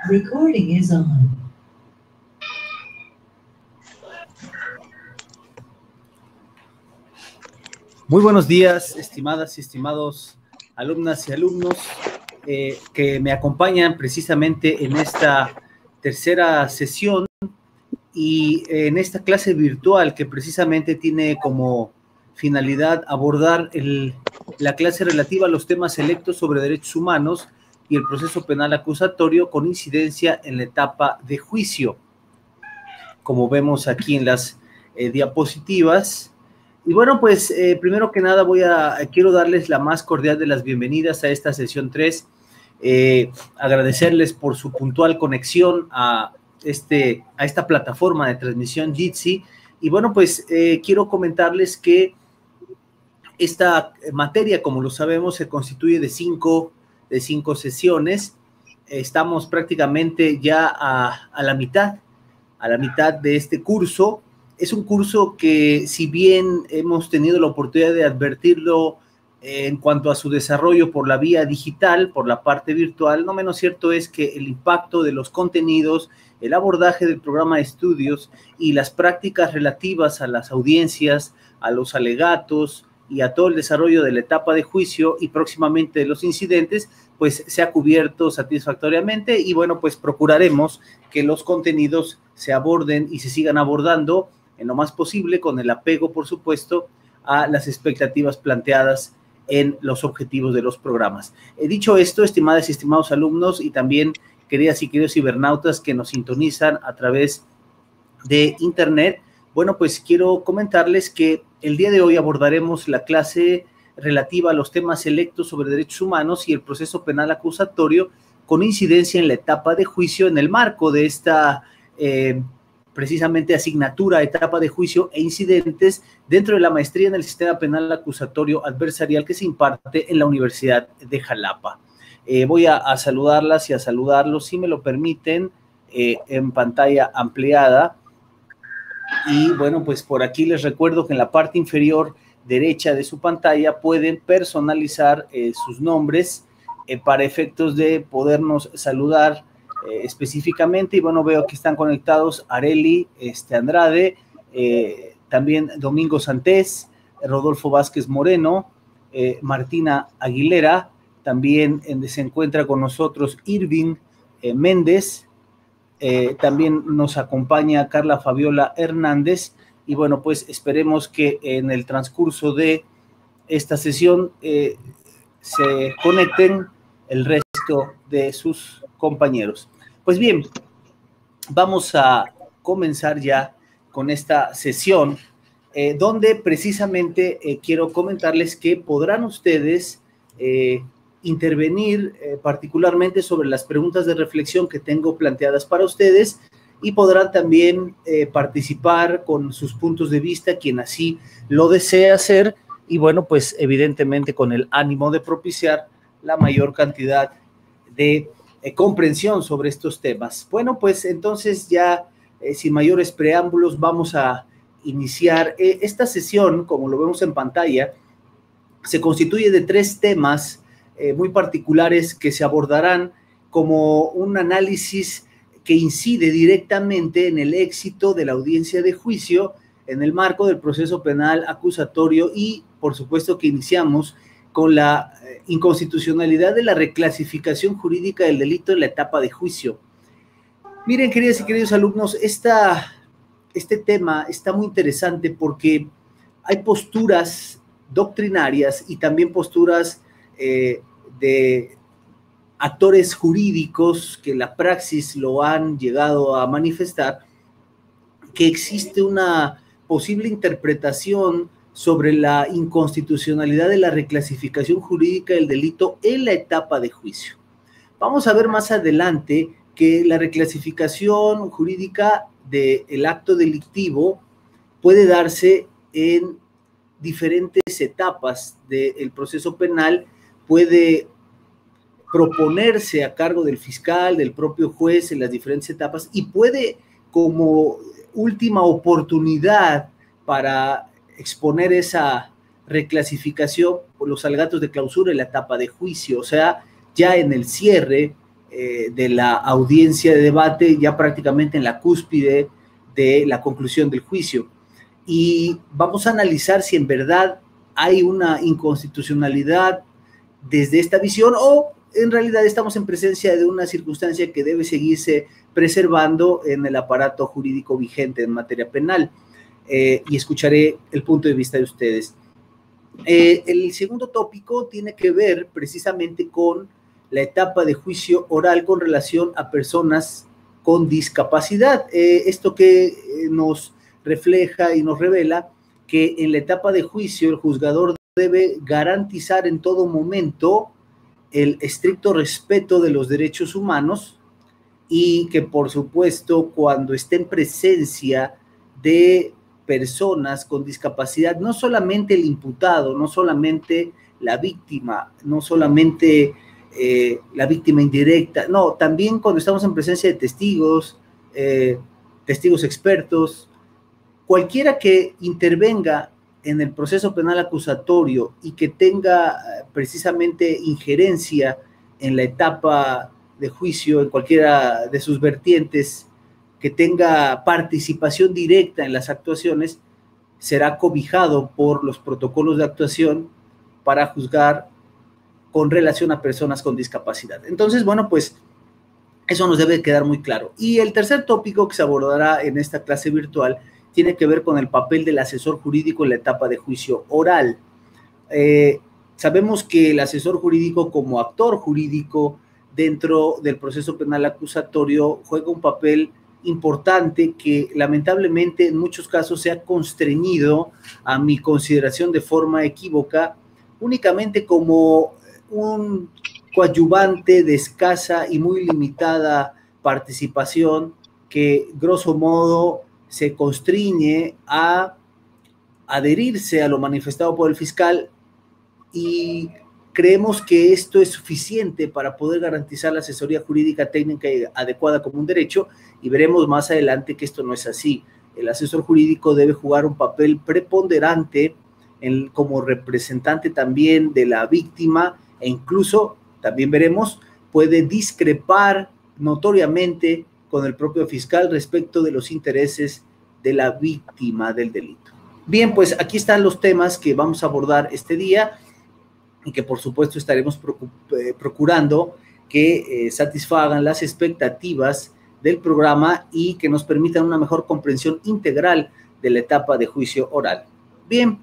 Recording is on. Muy buenos días, estimadas y estimados alumnas y alumnos que me acompañan precisamente en esta tercera sesión y en esta clase virtual que precisamente tiene como finalidad abordar la clase relativa a los temas selectos sobre derechos humanos y el proceso penal acusatorio con incidencia en la etapa de juicio, como vemos aquí en las diapositivas. Y bueno, pues primero que nada quiero darles la más cordial de las bienvenidas a esta sesión 3, agradecerles por su puntual conexión a esta plataforma de transmisión Jitsi. Y bueno, pues quiero comentarles que esta materia, como lo sabemos, se constituye de cinco sesiones. Estamos prácticamente ya a la mitad de este curso. Es un curso que, si bien hemos tenido la oportunidad de advertirlo en cuanto a su desarrollo por la vía digital, por la parte virtual, no menos cierto es que el impacto de los contenidos, el abordaje del programa de estudios y las prácticas relativas a las audiencias, a los alegatos y a todo el desarrollo de la etapa de juicio y próximamente de los incidentes, pues se ha cubierto satisfactoriamente. Y bueno, pues procuraremos que los contenidos se aborden y se sigan abordando en lo más posible con el apego, por supuesto, a las expectativas planteadas en los objetivos de los programas. Dicho esto, estimadas y estimados alumnos, y también queridas y queridos cibernautas que nos sintonizan a través de internet, bueno, pues quiero comentarles que el día de hoy abordaremos la clase relativa a los temas selectos sobre derechos humanos y el proceso penal acusatorio con incidencia en la etapa de juicio en el marco de esta precisamente asignatura, etapa de juicio e incidentes dentro de la maestría en el sistema penal acusatorio adversarial que se imparte en la Universidad de Jalapa. Voy a saludarlas y a saludarlos, si me lo permiten, en pantalla ampliada. Y bueno, pues por aquí les recuerdo que en la parte inferior derecha de su pantalla pueden personalizar sus nombres para efectos de podernos saludar específicamente. Y bueno, veo que están conectados Areli Andrade, también Domingo Santés, Rodolfo Vázquez Moreno, Martina Aguilera, también se encuentra con nosotros Irving Méndez. También nos acompaña Carla Fabiola Hernández. Y bueno, pues esperemos que en el transcurso de esta sesión se conecten el resto de sus compañeros. Pues bien, vamos a comenzar ya con esta sesión, donde precisamente quiero comentarles que podrán ustedes intervenir particularmente sobre las preguntas de reflexión que tengo planteadas para ustedes, y podrán también participar con sus puntos de vista, quien así lo desea hacer, y bueno, pues evidentemente con el ánimo de propiciar la mayor cantidad de comprensión sobre estos temas. Bueno, pues entonces ya sin mayores preámbulos vamos a iniciar esta sesión. Como lo vemos en pantalla, se constituye de tres temas muy particulares que se abordarán como un análisis que incide directamente en el éxito de la audiencia de juicio en el marco del proceso penal acusatorio, y por supuesto que iniciamos con la inconstitucionalidad de la reclasificación jurídica del delito en la etapa de juicio. Miren, queridas y queridos alumnos, este tema está muy interesante porque hay posturas doctrinarias y también posturas de actores jurídicos que la praxis lo han llegado a manifestar, que existe una posible interpretación sobre la inconstitucionalidad de la reclasificación jurídica del delito en la etapa de juicio. Vamos a ver más adelante que la reclasificación jurídica del acto delictivo puede darse en diferentes etapas del proceso penal, puede proponerse a cargo del fiscal, del propio juez en las diferentes etapas, y puede, como última oportunidad para exponer esa reclasificación, por los alegatos de clausura en la etapa de juicio, o sea, ya en el cierre de la audiencia de debate, ya prácticamente en la cúspide de la conclusión del juicio. Y vamos a analizar si en verdad hay una inconstitucionalidad desde esta visión o en realidad estamos en presencia de una circunstancia que debe seguirse preservando en el aparato jurídico vigente en materia penal. Y escucharé el punto de vista de ustedes. El segundo tópico tiene que ver precisamente con la etapa de juicio oral con relación a personas con discapacidad. Esto que nos refleja y nos revela que en la etapa de juicio el juzgador debe garantizar en todo momento el estricto respeto de los derechos humanos y que, por supuesto, cuando esté en presencia de personas con discapacidad, no solamente el imputado, no solamente la víctima, no solamente la víctima indirecta, no, también cuando estamos en presencia de testigos, testigos expertos, cualquiera que intervenga en el proceso penal acusatorio y que tenga precisamente injerencia en la etapa de juicio, en cualquiera de sus vertientes, que tenga participación directa en las actuaciones, será cobijado por los protocolos de actuación para juzgar con relación a personas con discapacidad. Entonces, bueno, pues eso nos debe quedar muy claro. Y el tercer tópico que se abordará en esta clase virtual tiene que ver con el papel del asesor jurídico en la etapa de juicio oral. Sabemos que el asesor jurídico, como actor jurídico dentro del proceso penal acusatorio, juega un papel importante que lamentablemente en muchos casos se ha constreñido, a mi consideración de forma equívoca, únicamente como un coadyuvante de escasa y muy limitada participación que, grosso modo, se constriñe a adherirse a lo manifestado por el fiscal, y creemos que esto es suficiente para poder garantizar la asesoría jurídica técnica y adecuada como un derecho, y veremos más adelante que esto no es así. El asesor jurídico debe jugar un papel preponderante como representante también de la víctima, e incluso, también veremos, puede discrepar notoriamente con el propio fiscal respecto de los intereses de la víctima del delito. Bien, pues aquí están los temas que vamos a abordar este día y que por supuesto estaremos procurando que satisfagan las expectativas del programa y que nos permitan una mejor comprensión integral de la etapa de juicio oral. Bien,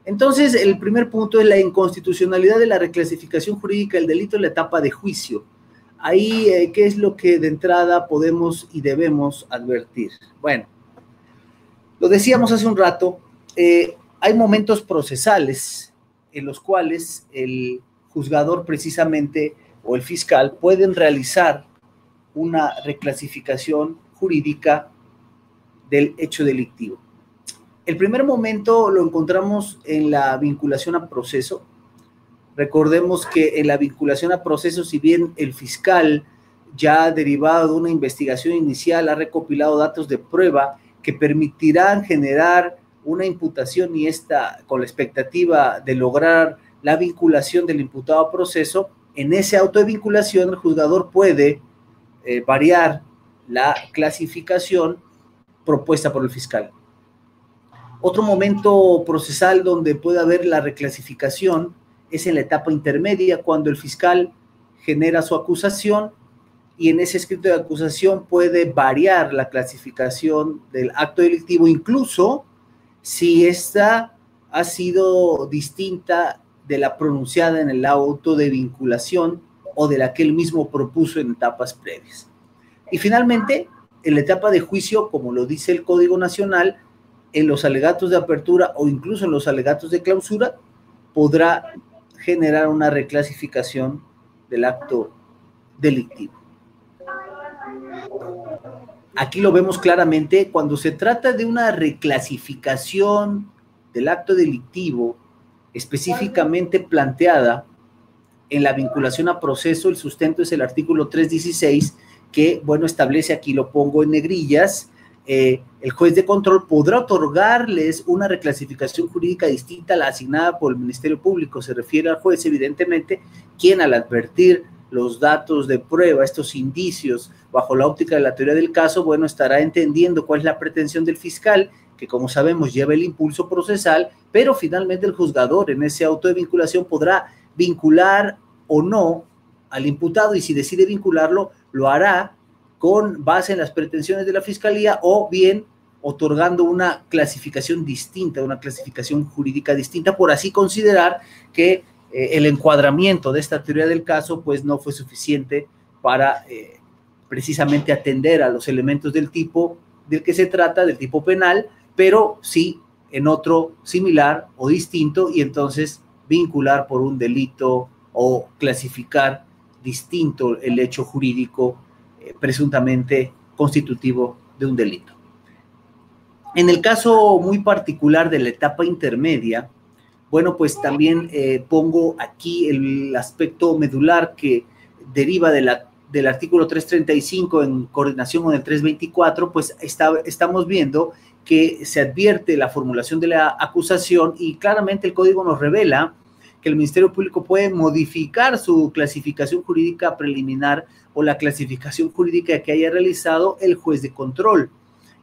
entonces el primer punto es la inconstitucionalidad de la reclasificación jurídica del delito en la etapa de juicio. Ahí, ¿qué es lo que de entrada podemos y debemos advertir? Bueno, lo decíamos hace un rato, hay momentos procesales en los cuales el juzgador precisamente o el fiscal pueden realizar una reclasificación jurídica del hecho delictivo. El primer momento lo encontramos en la vinculación a proceso. Recordemos que en la vinculación a proceso, si bien el fiscal ya derivado de una investigación inicial ha recopilado datos de prueba que permitirán generar una imputación y esta con la expectativa de lograr la vinculación del imputado a proceso, en ese auto de vinculación el juzgador puede variar la clasificación propuesta por el fiscal. Otro momento procesal donde puede haber la reclasificación es en la etapa intermedia, cuando el fiscal genera su acusación y en ese escrito de acusación puede variar la clasificación del acto delictivo, incluso si esta ha sido distinta de la pronunciada en el auto de vinculación o de la que él mismo propuso en etapas previas. Y finalmente, en la etapa de juicio, como lo dice el Código Nacional, en los alegatos de apertura o incluso en los alegatos de clausura, podrá generar una reclasificación del acto delictivo. Aquí lo vemos claramente, cuando se trata de una reclasificación del acto delictivo específicamente planteada en la vinculación a proceso, el sustento es el artículo 316, que, bueno, establece, aquí lo pongo en negrillas, el juez de control podrá otorgarles una reclasificación jurídica distinta a la asignada por el Ministerio Público. Se refiere al juez, evidentemente, quien al advertir los datos de prueba, estos indicios, bajo la óptica de la teoría del caso, bueno, estará entendiendo cuál es la pretensión del fiscal, que como sabemos lleva el impulso procesal, pero finalmente el juzgador en ese auto de vinculación podrá vincular o no al imputado, y si decide vincularlo, lo hará con base en las pretensiones de la fiscalía o bien otorgando una clasificación distinta, una clasificación jurídica distinta, por así considerar que el encuadramiento de esta teoría del caso pues no fue suficiente para precisamente atender a los elementos del tipo del que se trata, del tipo penal, pero sí en otro similar o distinto, y entonces vincular por un delito o clasificar distinto el hecho jurídico presuntamente constitutivo de un delito. En el caso muy particular de la etapa intermedia, bueno, pues también pongo aquí el aspecto medular que deriva del artículo 335 en coordinación con el 324, pues estamos viendo que se advierte la formulación de la acusación y claramente el código nos revela que el Ministerio Público puede modificar su clasificación jurídica preliminar o la clasificación jurídica que haya realizado el juez de control.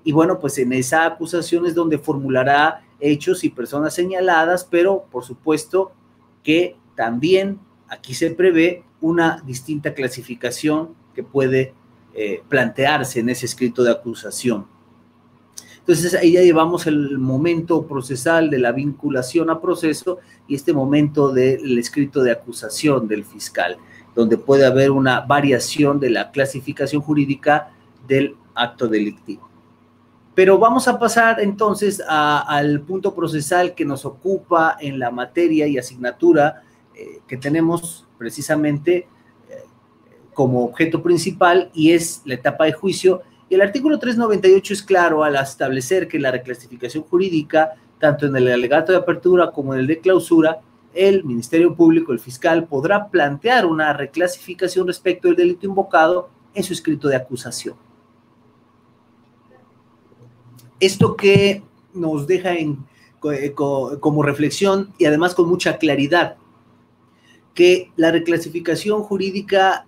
Y bueno, pues en esa acusación es donde formulará hechos y personas señaladas, pero por supuesto que también aquí se prevé una distinta clasificación que puede plantearse en ese escrito de acusación. Entonces ahí ya llevamos el momento procesal de la vinculación a proceso y este momento del escrito de acusación del fiscal, donde puede haber una variación de la clasificación jurídica del acto delictivo. Pero vamos a pasar entonces al punto procesal que nos ocupa en la materia y asignatura que tenemos precisamente como objeto principal, y es la etapa de juicio. Y el artículo 398 es claro al establecer que la reclasificación jurídica, tanto en el alegato de apertura como en el de clausura, el Ministerio Público, el fiscal, podrá plantear una reclasificación respecto del delito invocado en su escrito de acusación. Esto que nos deja como reflexión y además con mucha claridad, que la reclasificación jurídica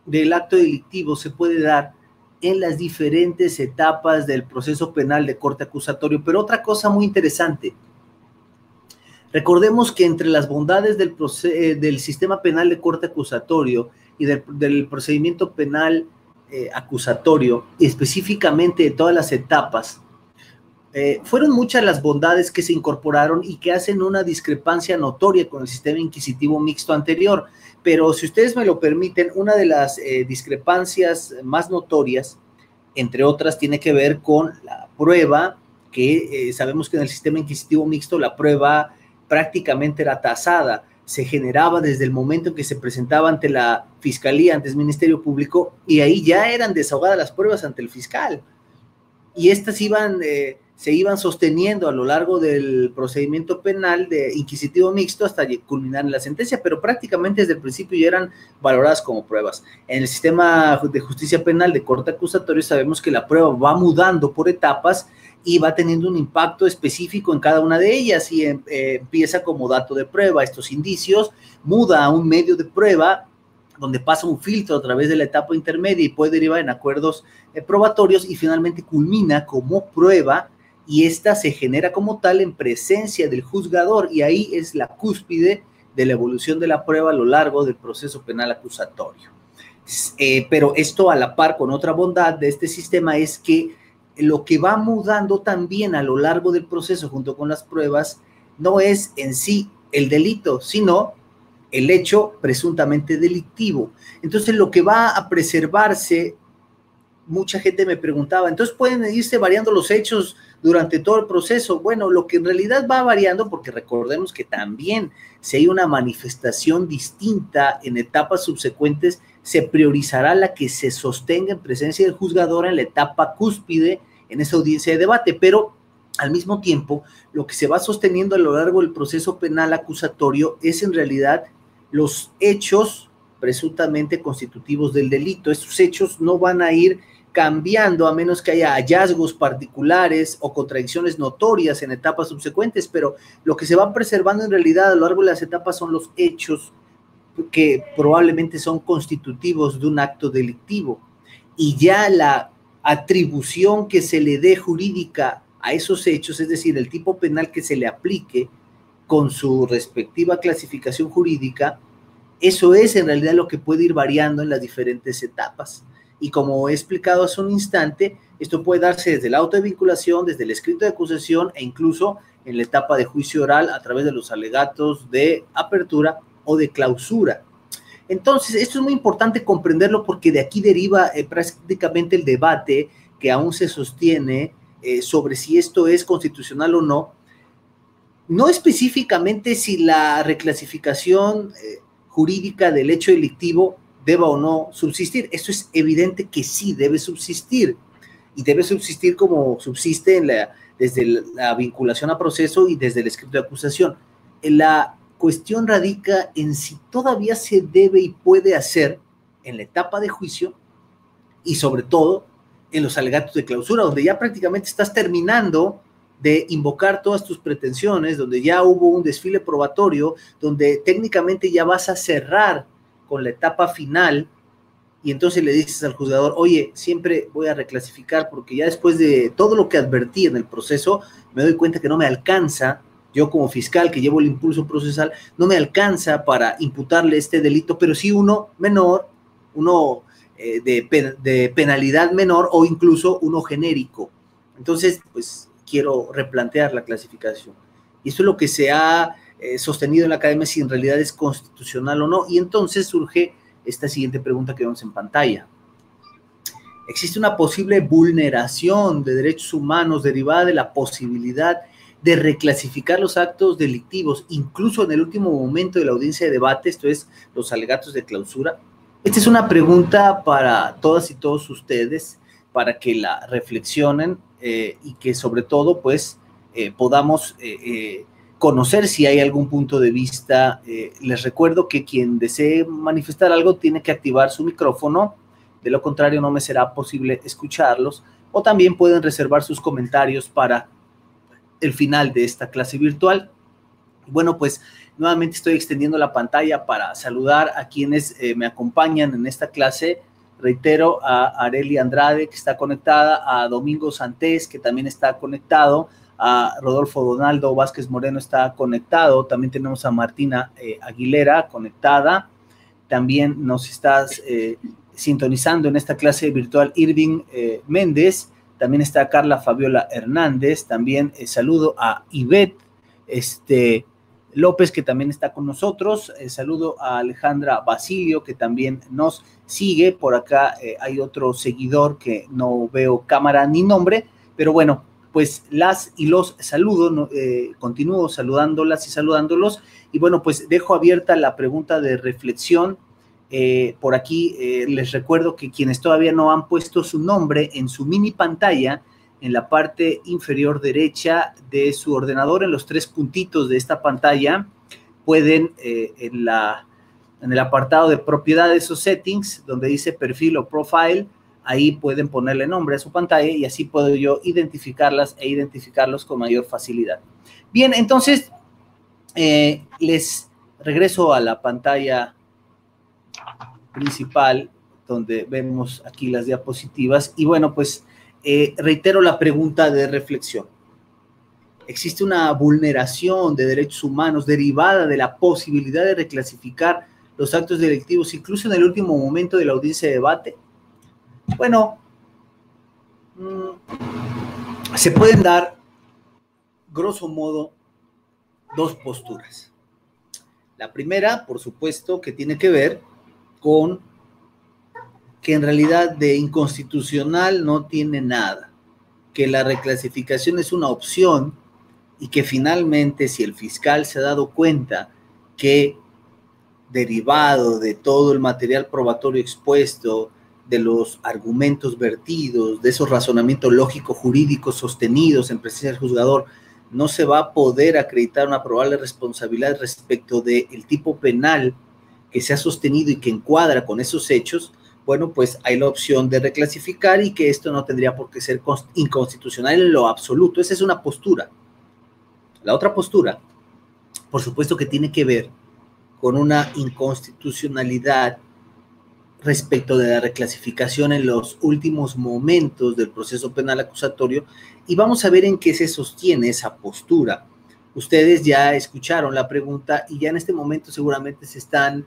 del acto delictivo se puede dar en las diferentes etapas del proceso penal de corte acusatorio. Pero otra cosa muy interesante, recordemos que entre las bondades del sistema penal de corte acusatorio y del procedimiento penal acusatorio, y específicamente de todas las etapas, fueron muchas las bondades que se incorporaron y que hacen una discrepancia notoria con el sistema inquisitivo mixto anterior. Pero si ustedes me lo permiten, una de las discrepancias más notorias, entre otras, tiene que ver con la prueba, que sabemos que en el sistema inquisitivo mixto la prueba prácticamente era tasada, se generaba desde el momento en que se presentaba ante la fiscalía, ante el Ministerio Público, y ahí ya eran desahogadas las pruebas ante el fiscal. Y estas se iban sosteniendo a lo largo del procedimiento penal de inquisitivo mixto hasta culminar en la sentencia, pero prácticamente desde el principio ya eran valoradas como pruebas. En el sistema de justicia penal de corte acusatorio sabemos que la prueba va mudando por etapas y va teniendo un impacto específico en cada una de ellas, y empieza como dato de prueba, estos indicios, muda a un medio de prueba, donde pasa un filtro a través de la etapa intermedia y puede derivar en acuerdos probatorios, y finalmente culmina como prueba, y esta se genera como tal en presencia del juzgador, y ahí es la cúspide de la evolución de la prueba a lo largo del proceso penal acusatorio. Pero esto a la par con otra bondad de este sistema es que lo que va mudando también a lo largo del proceso junto con las pruebas no es en sí el delito, sino el hecho presuntamente delictivo. Entonces lo que va a preservarse, mucha gente me preguntaba, entonces pueden irse variando los hechos durante todo el proceso. Bueno, lo que en realidad va variando, porque recordemos que también si hay una manifestación distinta en etapas subsecuentes, se priorizará la que se sostenga en presencia del juzgador en la etapa cúspide, en esa audiencia de debate, pero al mismo tiempo, lo que se va sosteniendo a lo largo del proceso penal acusatorio es en realidad los hechos presuntamente constitutivos del delito. Estos hechos no van a ir cambiando a menos que haya hallazgos particulares o contradicciones notorias en etapas subsecuentes, pero lo que se va preservando en realidad a lo largo de las etapas son los hechos que probablemente son constitutivos de un acto delictivo, y ya la atribución que se le dé jurídica a esos hechos, es decir, el tipo penal que se le aplique con su respectiva clasificación jurídica, eso es en realidad lo que puede ir variando en las diferentes etapas. Y como he explicado hace un instante, esto puede darse desde el auto de vinculación, desde el escrito de acusación e incluso en la etapa de juicio oral a través de los alegatos de apertura o de clausura. Entonces, esto es muy importante comprenderlo porque de aquí deriva prácticamente el debate que aún se sostiene sobre si esto es constitucional o no. No específicamente si la reclasificación jurídica del hecho delictivo deba o no subsistir. Esto es evidente que sí debe subsistir, y debe subsistir como subsiste desde la vinculación a proceso y desde el escrito de acusación. La cuestión radica en si todavía se debe y puede hacer en la etapa de juicio y sobre todo en los alegatos de clausura, donde ya prácticamente estás terminando de invocar todas tus pretensiones, donde ya hubo un desfile probatorio, donde técnicamente ya vas a cerrar con la etapa final, y entonces le dices al juzgador, oye, siempre voy a reclasificar porque ya después de todo lo que advertí en el proceso, me doy cuenta que no me alcanza, yo como fiscal que llevo el impulso procesal, no me alcanza para imputarle este delito, pero sí uno menor, uno de penalidad menor o incluso uno genérico. Entonces, pues quiero replantear la clasificación. Y esto es lo que se ha sostenido en la academia, si en realidad es constitucional o no. Y entonces surge esta siguiente pregunta que vemos en pantalla. ¿Existe una posible vulneración de derechos humanos derivada de la posibilidad de reclasificar los actos delictivos, incluso en el último momento de la audiencia de debate, esto es, los alegatos de clausura? Esta es una pregunta para todas y todos ustedes, para que la reflexionen y que sobre todo, pues, podamos conocer si hay algún punto de vista. Les recuerdo que quien desee manifestar algo tiene que activar su micrófono, de lo contrario no me será posible escucharlos, o también pueden reservar sus comentarios para el final de esta clase virtual. Bueno, pues nuevamente estoy extendiendo la pantalla para saludar a quienes me acompañan en esta clase. Reitero, a Areli Andrade, que está conectada, a Domingo Santés, que también está conectado, a Rodolfo Donaldo Vázquez Moreno está conectado, también tenemos a Martina Aguilera conectada, también nos estás sintonizando en esta clase virtual Irving Méndez, también está Carla Fabiola Hernández, también saludo a Ivette López, que también está con nosotros, saludo a Alejandra Basilio, que también nos sigue, por acá hay otro seguidor que no veo cámara ni nombre, pero bueno, pues las y los saludo, continúo saludándolas y saludándolos, y bueno, pues dejo abierta la pregunta de reflexión. Por aquí les recuerdo que quienes todavía no han puesto su nombre en su mini pantalla, en la parte inferior derecha de su ordenador, en los 3 puntitos de esta pantalla, pueden en el apartado de propiedades o settings, donde dice perfil o profile, ahí pueden ponerle nombre a su pantalla y así puedo yo identificarlas e identificarlos con mayor facilidad. Bien, entonces les regreso a la pantalla principal, donde vemos aquí las diapositivas, y bueno, pues reitero la pregunta de reflexión. ¿Existe una vulneración de derechos humanos derivada de la posibilidad de reclasificar los actos delictivos, incluso en el último momento de la audiencia de debate? Bueno, se pueden dar, grosso modo, 2 posturas. La primera, por supuesto, que tiene que ver con que en realidad de inconstitucional no tiene nada, que la reclasificación es una opción y que finalmente, si el fiscal se ha dado cuenta que derivado de todo el material probatorio expuesto, de los argumentos vertidos, de esos razonamientos lógicos jurídicos sostenidos en presencia del juzgador, no se va a poder acreditar una probable responsabilidad respecto del tipo penal que se ha sostenido y que encuadra con esos hechos, bueno, pues hay la opción de reclasificar y que esto no tendría por qué ser inconstitucional en lo absoluto. Esa es una postura. La otra postura, por supuesto que tiene que ver con una inconstitucionalidad respecto de la reclasificación en los últimos momentos del proceso penal acusatorio, y vamos a ver en qué se sostiene esa postura. Ustedes ya escucharon la pregunta y ya en este momento seguramente se están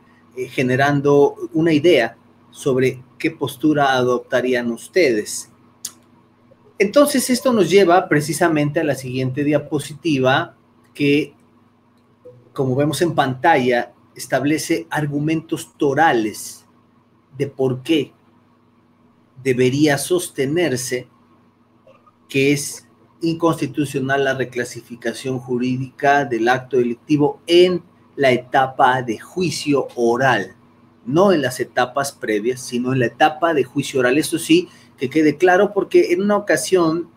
generando una idea sobre qué postura adoptarían ustedes. Entonces, esto nos lleva precisamente a la siguiente diapositiva que, como vemos en pantalla, establece argumentos torales de por qué debería sostenerse que es inconstitucional la reclasificación jurídica del acto delictivo en la etapa de juicio oral, no en las etapas previas, sino en la etapa de juicio oral. Eso sí, que quede claro, porque en una ocasión,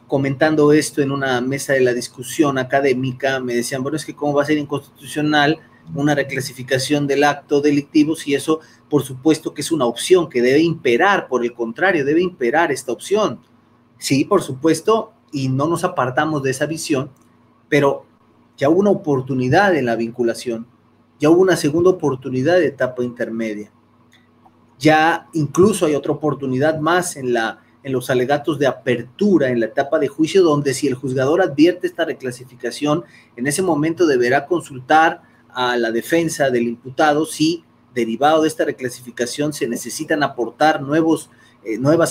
comentando esto en una mesa de la discusión académica, me decían, bueno, es que cómo va a ser inconstitucional una reclasificación del acto delictivo si eso, por supuesto que es una opción que debe imperar, por el contrario, debe imperar esta opción. Sí, por supuesto, y no nos apartamos de esa visión, pero ya hubo una oportunidad en la vinculación, ya hubo una segunda oportunidad de etapa intermedia, ya incluso hay otra oportunidad más en los alegatos de apertura, en la etapa de juicio, donde si el juzgador advierte esta reclasificación, en ese momento deberá consultar a la defensa del imputado si, derivado de esta reclasificación, se necesitan aportar nuevas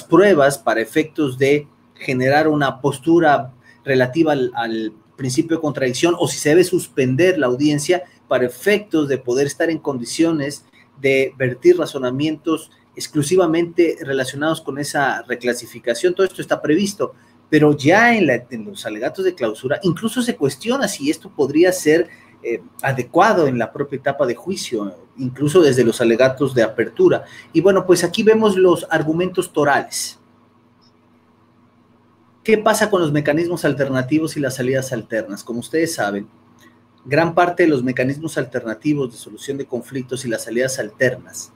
pruebas para efectos de generar una postura relativa al principio de contradicción, o si se debe suspender la audiencia para efectos de poder estar en condiciones de vertir razonamientos exclusivamente relacionados con esa reclasificación. Todo esto está previsto, pero ya en los alegatos de clausura incluso se cuestiona si esto podría ser adecuado en la propia etapa de juicio, incluso desde los alegatos de apertura. Y bueno, pues aquí vemos los argumentos torales. ¿Qué pasa con los mecanismos alternativos y las salidas alternas? Como ustedes saben, gran parte de los mecanismos alternativos de solución de conflictos y las salidas alternas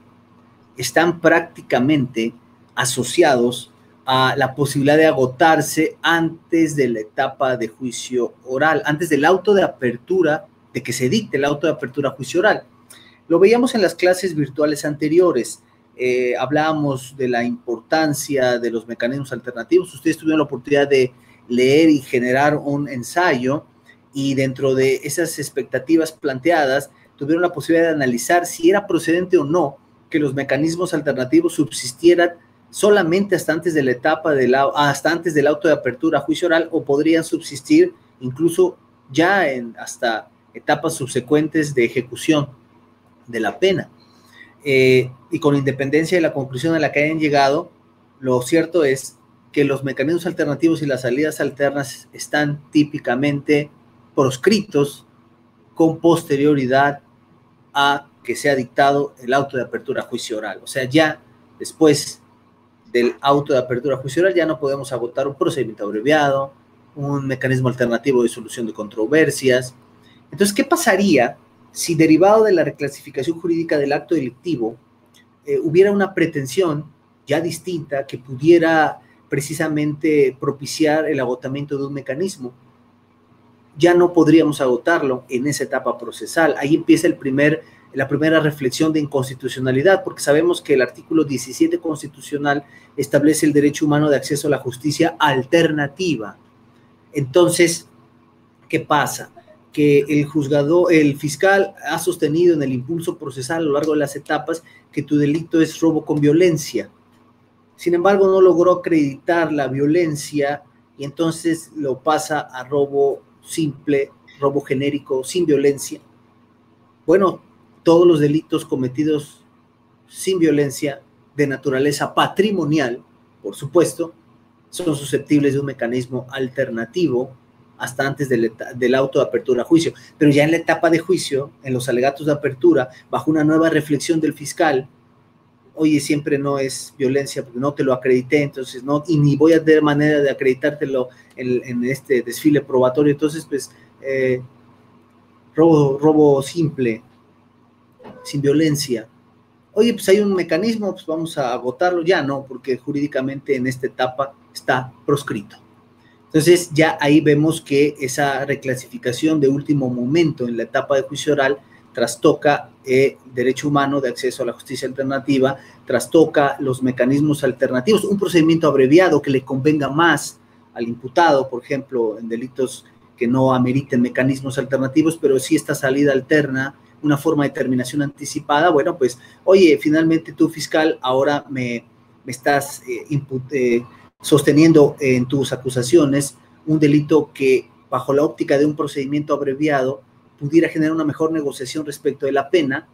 están prácticamente asociados a la posibilidad de agotarse antes de la etapa de juicio oral, antes del auto de apertura, de que se dicte el auto de apertura a juicio oral. Lo veíamos en las clases virtuales anteriores. Hablábamos de la importancia de los mecanismos alternativos. Ustedes tuvieron la oportunidad de leer y generar un ensayo, y dentro de esas expectativas planteadas tuvieron la posibilidad de analizar si era procedente o no que los mecanismos alternativos subsistieran solamente hasta antes de la etapa hasta antes del auto de apertura a juicio oral, o podrían subsistir incluso ya hasta etapas subsecuentes de ejecución de la pena. Y con independencia de la conclusión a la que hayan llegado, lo cierto es que los mecanismos alternativos y las salidas alternas están típicamente proscritos con posterioridad a que sea dictado el auto de apertura a juicio oral. O sea, ya después del auto de apertura a juicio oral ya no podemos agotar un procedimiento abreviado, un mecanismo alternativo de solución de controversias. Entonces, ¿qué pasaría si, derivado de la reclasificación jurídica del acto delictivo, hubiera una pretensión ya distinta que pudiera precisamente propiciar el agotamiento de un mecanismo? Ya no podríamos agotarlo en esa etapa procesal. Ahí empieza la primera reflexión de inconstitucionalidad, porque sabemos que el artículo 17 constitucional establece el derecho humano de acceso a la justicia alternativa. Entonces, ¿qué pasa? Que el fiscal ha sostenido en el impulso procesal a lo largo de las etapas que tu delito es robo con violencia. Sin embargo, no logró acreditar la violencia y entonces lo pasa a robo simple, robo genérico, sin violencia. Bueno, todos los delitos cometidos sin violencia, de naturaleza patrimonial, por supuesto, son susceptibles de un mecanismo alternativo hasta antes del auto de apertura a juicio. Pero ya en la etapa de juicio, en los alegatos de apertura, bajo una nueva reflexión del fiscal, oye, siempre no es violencia porque no te lo acredité, entonces no, y ni voy a tener manera de acreditártelo en este desfile probatorio, entonces pues robo simple, sin violencia. Oye, pues hay un mecanismo, pues vamos a agotarlo. Ya no, porque jurídicamente en esta etapa está proscrito. Entonces ya ahí vemos que esa reclasificación de último momento en la etapa de juicio oral trastoca el derecho humano de acceso a la justicia alternativa, trastoca los mecanismos alternativos, un procedimiento abreviado que le convenga más al imputado, por ejemplo, en delitos que no ameriten mecanismos alternativos, pero sí esta salida alterna, una forma de terminación anticipada. Bueno, pues, oye, finalmente tú, fiscal, ahora me estás sosteniendo en tus acusaciones un delito que, bajo la óptica de un procedimiento abreviado, pudiera generar una mejor negociación respecto de la pena,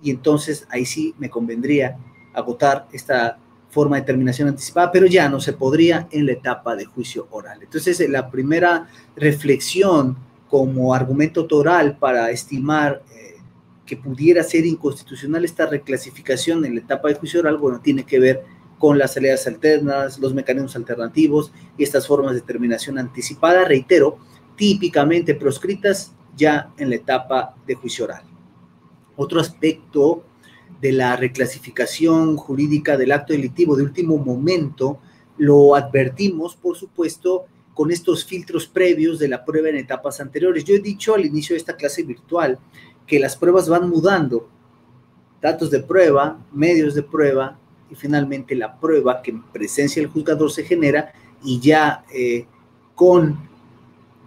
y entonces ahí sí me convendría agotar esta forma de terminación anticipada, pero ya no se podría en la etapa de juicio oral. Entonces, la primera reflexión como argumento toral para estimar que pudiera ser inconstitucional esta reclasificación en la etapa de juicio oral, bueno, tiene que ver con las salidas alternas, los mecanismos alternativos y estas formas de terminación anticipada, reitero, típicamente proscritas ya en la etapa de juicio oral. Otro aspecto de la reclasificación jurídica del acto delictivo de último momento lo advertimos, por supuesto, con estos filtros previos de la prueba en etapas anteriores. Yo he dicho al inicio de esta clase virtual que las pruebas van mudando, datos de prueba, medios de prueba y finalmente la prueba que en presencia del juzgador se genera, y ya con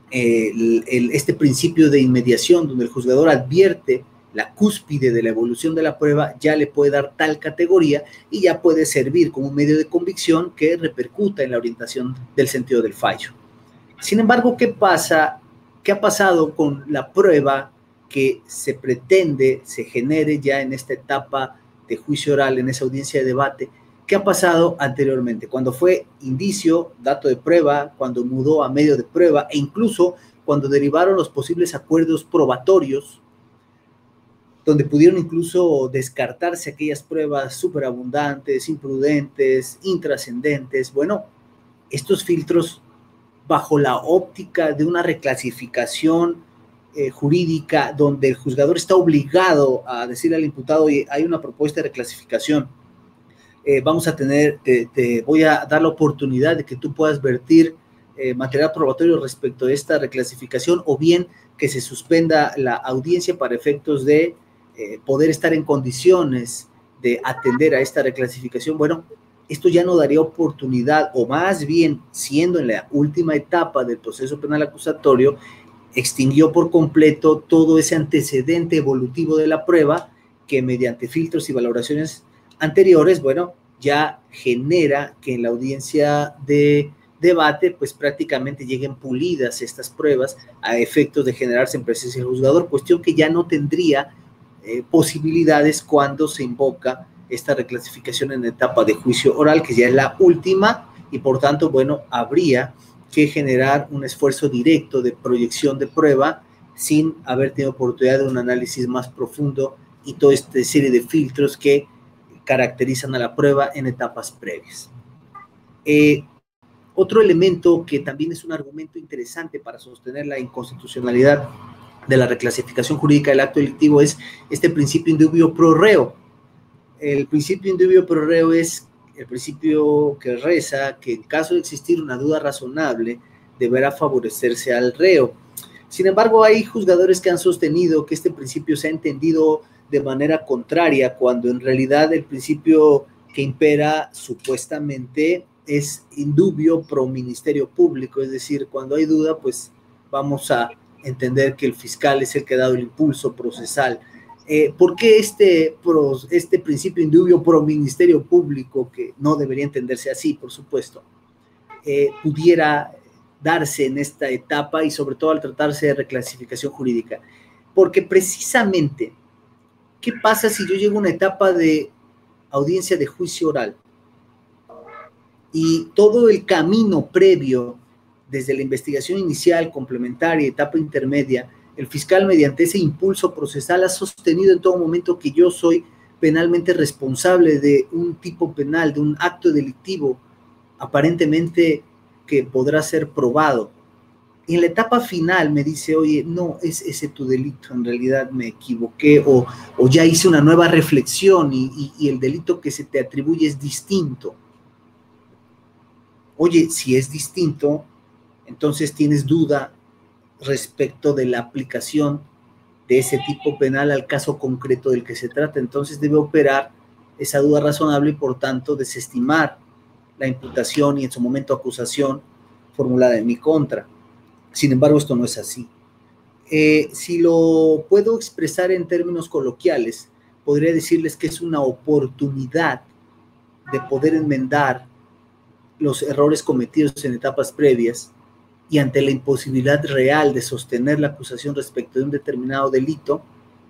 este principio de inmediación donde el juzgador advierte la cúspide de la evolución de la prueba, ya le puede dar tal categoría y ya puede servir como un medio de convicción que repercuta en la orientación del sentido del fallo. Sin embargo, ¿qué pasa? ¿Qué ha pasado con la prueba que se pretende se genere ya en esta etapa de juicio oral, en esa audiencia de debate? ¿Qué ha pasado anteriormente? Cuando fue indicio, dato de prueba, cuando mudó a medio de prueba e incluso cuando derivaron los posibles acuerdos probatorios, donde pudieron incluso descartarse aquellas pruebas superabundantes, imprudentes, intrascendentes. Bueno, estos filtros, bajo la óptica de una reclasificación jurídica, donde el juzgador está obligado a decirle al imputado: oye, hay una propuesta de reclasificación, vamos a tener, te voy a dar la oportunidad de que tú puedas vertir material probatorio respecto a esta reclasificación, o bien que se suspenda la audiencia para efectos de poder estar en condiciones de atender a esta reclasificación. Bueno, esto ya no daría oportunidad, o más bien, siendo en la última etapa del proceso penal acusatorio, extinguió por completo todo ese antecedente evolutivo de la prueba que, mediante filtros y valoraciones anteriores, bueno, ya genera que en la audiencia de debate, pues prácticamente lleguen pulidas estas pruebas a efectos de generarse en presencia del juzgador, cuestión que ya no tendría posibilidades cuando se invoca esta reclasificación en etapa de juicio oral, que ya es la última, y por tanto, bueno, habría que generar un esfuerzo directo de proyección de prueba sin haber tenido oportunidad de un análisis más profundo y toda esta serie de filtros que caracterizan a la prueba en etapas previas. Otro elemento que también es un argumento interesante para sostener la inconstitucionalidad de la reclasificación jurídica del acto delictivo es este principio indubio pro reo. El principio indubio pro reo es el principio que reza que en caso de existir una duda razonable deberá favorecerse al reo. Sin embargo, hay juzgadores que han sostenido que este principio se ha entendido de manera contraria, cuando en realidad el principio que impera supuestamente es indubio pro ministerio público, es decir, cuando hay duda, pues vamos a entender que el fiscal es el que ha dado el impulso procesal. ¿Por qué este principio indubio pro ministerio público, que no debería entenderse así, por supuesto, pudiera darse en esta etapa y sobre todo al tratarse de reclasificación jurídica? Porque precisamente, ¿qué pasa si yo llego a una etapa de audiencia de juicio oral y todo el camino previo, desde la investigación inicial, complementaria, etapa intermedia, el fiscal, mediante ese impulso procesal, ha sostenido en todo momento que yo soy penalmente responsable de un tipo penal, de un acto delictivo, aparentemente que podrá ser probado? Y en la etapa final me dice: oye, no es ese tu delito, en realidad me equivoqué, o ya hice una nueva reflexión y el delito que se te atribuye es distinto. Oye, si es distinto, entonces tienes duda respecto de la aplicación de ese tipo penal al caso concreto del que se trata. Entonces debe operar esa duda razonable y, por tanto, desestimar la imputación y en su momento acusación formulada en mi contra. Sin embargo, esto no es así. Si lo puedo expresar en términos coloquiales, podría decirles que es una oportunidad de poder enmendar los errores cometidos en etapas previas y ante la imposibilidad real de sostener la acusación respecto de un determinado delito,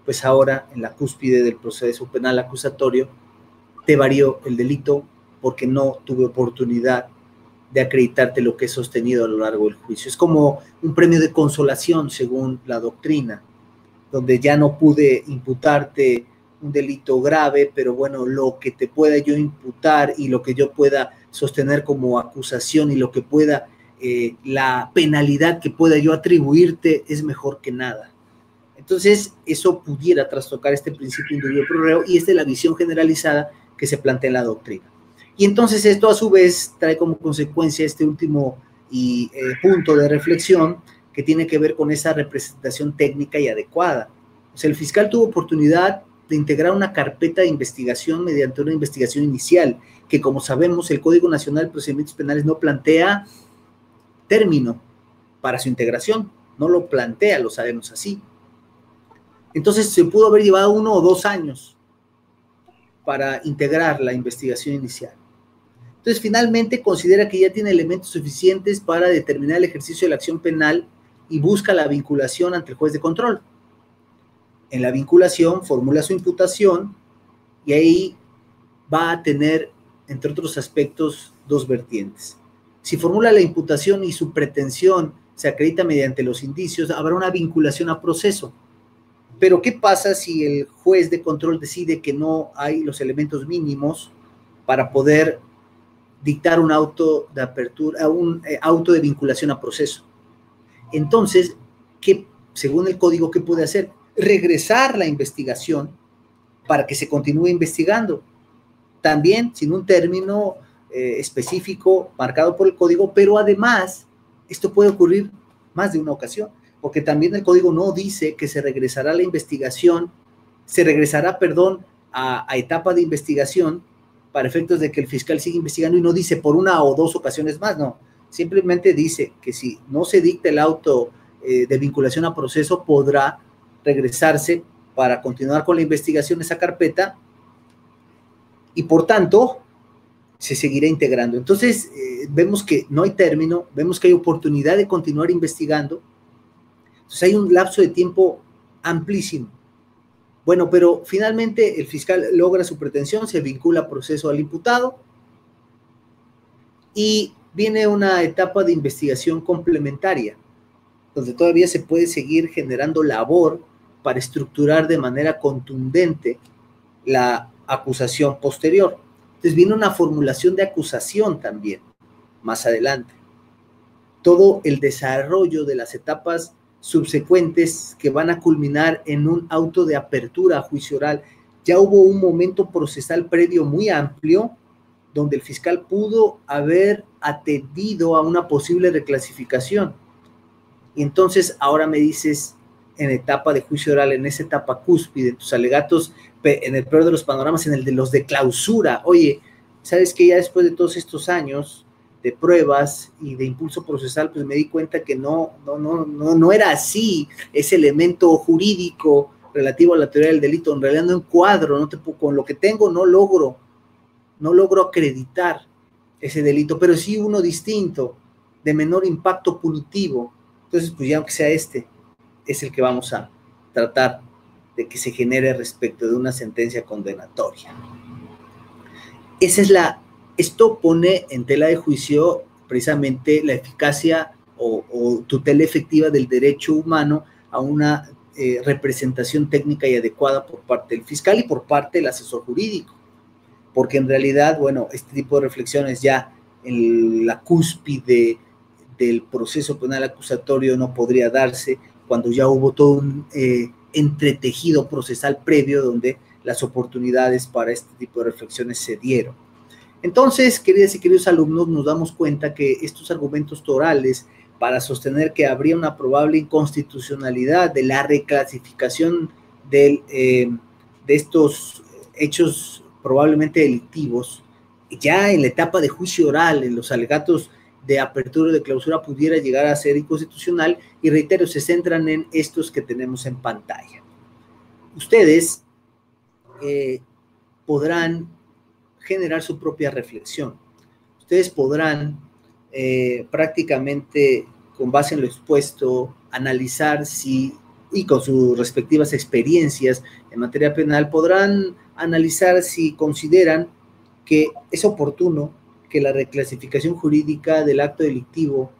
pues ahora en la cúspide del proceso penal acusatorio te varió el delito porque no tuve oportunidad de acreditarte lo que he sostenido a lo largo del juicio. Es como un premio de consolación según la doctrina, donde ya no pude imputarte un delito grave, pero bueno, lo que te pueda yo imputar y lo que yo pueda sostener como acusación y lo que pueda, la penalidad que pueda yo atribuirte es mejor que nada. Entonces, eso pudiera trastocar este principio indebido pro reo y esta es la visión generalizada que se plantea en la doctrina. Y entonces esto a su vez trae como consecuencia este último punto de reflexión que tiene que ver con esa representación técnica y adecuada. O sea, el fiscal tuvo oportunidad de integrar una carpeta de investigación mediante una investigación inicial, que como sabemos el Código Nacional de Procedimientos Penales no plantea término para su integración, no lo plantea, lo sabemos así. Entonces se pudo haber llevado 1 o 2 años para integrar la investigación inicial. Entonces, finalmente, considera que ya tiene elementos suficientes para determinar el ejercicio de la acción penal y busca la vinculación ante el juez de control. En la vinculación, formula su imputación y ahí va a tener, entre otros aspectos, 2 vertientes. Si formula la imputación y su pretensión se acredita mediante los indicios, habrá una vinculación a proceso. Pero, ¿qué pasa si el juez de control decide que no hay los elementos mínimos para poder dictar un auto de apertura, un auto de vinculación a proceso? Entonces, según el código, ¿qué puede hacer? Regresar la investigación para que se continúe investigando. También sin un término específico marcado por el código, pero además, esto puede ocurrir más de una ocasión, porque también el código no dice que se regresará la investigación, a etapa de investigación para efectos de que el fiscal siga investigando y no dice por 1 o 2 ocasiones más, no. Simplemente dice que si no se dicta el auto de vinculación a proceso, podrá regresarse para continuar con la investigación de esa carpeta y, por tanto, se seguirá integrando. Entonces, vemos que no hay término, vemos que hay oportunidad de continuar investigando. Entonces, hay un lapso de tiempo amplísimo. Bueno, pero finalmente el fiscal logra su pretensión, se vincula a proceso al imputado y viene una etapa de investigación complementaria, donde todavía se puede seguir generando labor para estructurar de manera contundente la acusación posterior. Entonces viene una formulación de acusación también, más adelante. Todo el desarrollo de las etapas subsecuentes que van a culminar en un auto de apertura a juicio oral. Ya hubo un momento procesal previo muy amplio donde el fiscal pudo haber atendido a una posible reclasificación. Y entonces ahora me dices, en etapa de juicio oral, en esa etapa cúspide, tus alegatos, en el peor de los panoramas, en el de los de clausura, oye, ¿sabes qué? Ya después de todos estos años de pruebas y de impulso procesal, pues me di cuenta que no era así, ese elemento jurídico relativo a la teoría del delito, en realidad no encuadro, con lo que tengo no logro acreditar ese delito, pero sí uno distinto, de menor impacto punitivo. Entonces, pues ya aunque sea este, es el que vamos a tratar de que se genere respecto de una sentencia condenatoria. Esto pone en tela de juicio precisamente la eficacia o tutela efectiva del derecho humano a una representación técnica y adecuada por parte del fiscal y por parte del asesor jurídico. Porque en realidad, bueno, este tipo de reflexiones ya en la cúspide del proceso penal acusatorio no podría darse cuando ya hubo todo un entretejido procesal previo donde las oportunidades para este tipo de reflexiones se dieron. Entonces, queridas y queridos alumnos, nos damos cuenta que estos argumentos torales para sostener que habría una probable inconstitucionalidad de la reclasificación de estos hechos probablemente delictivos, ya en la etapa de juicio oral, en los alegatos de apertura o de clausura pudiera llegar a ser inconstitucional, y reitero, se centran en estos que tenemos en pantalla. Ustedes podrán generar su propia reflexión. Ustedes podrán prácticamente, con base en lo expuesto, analizar si, y con sus respectivas experiencias en materia penal, podrán analizar si consideran que es oportuno que la reclasificación jurídica del acto delictivo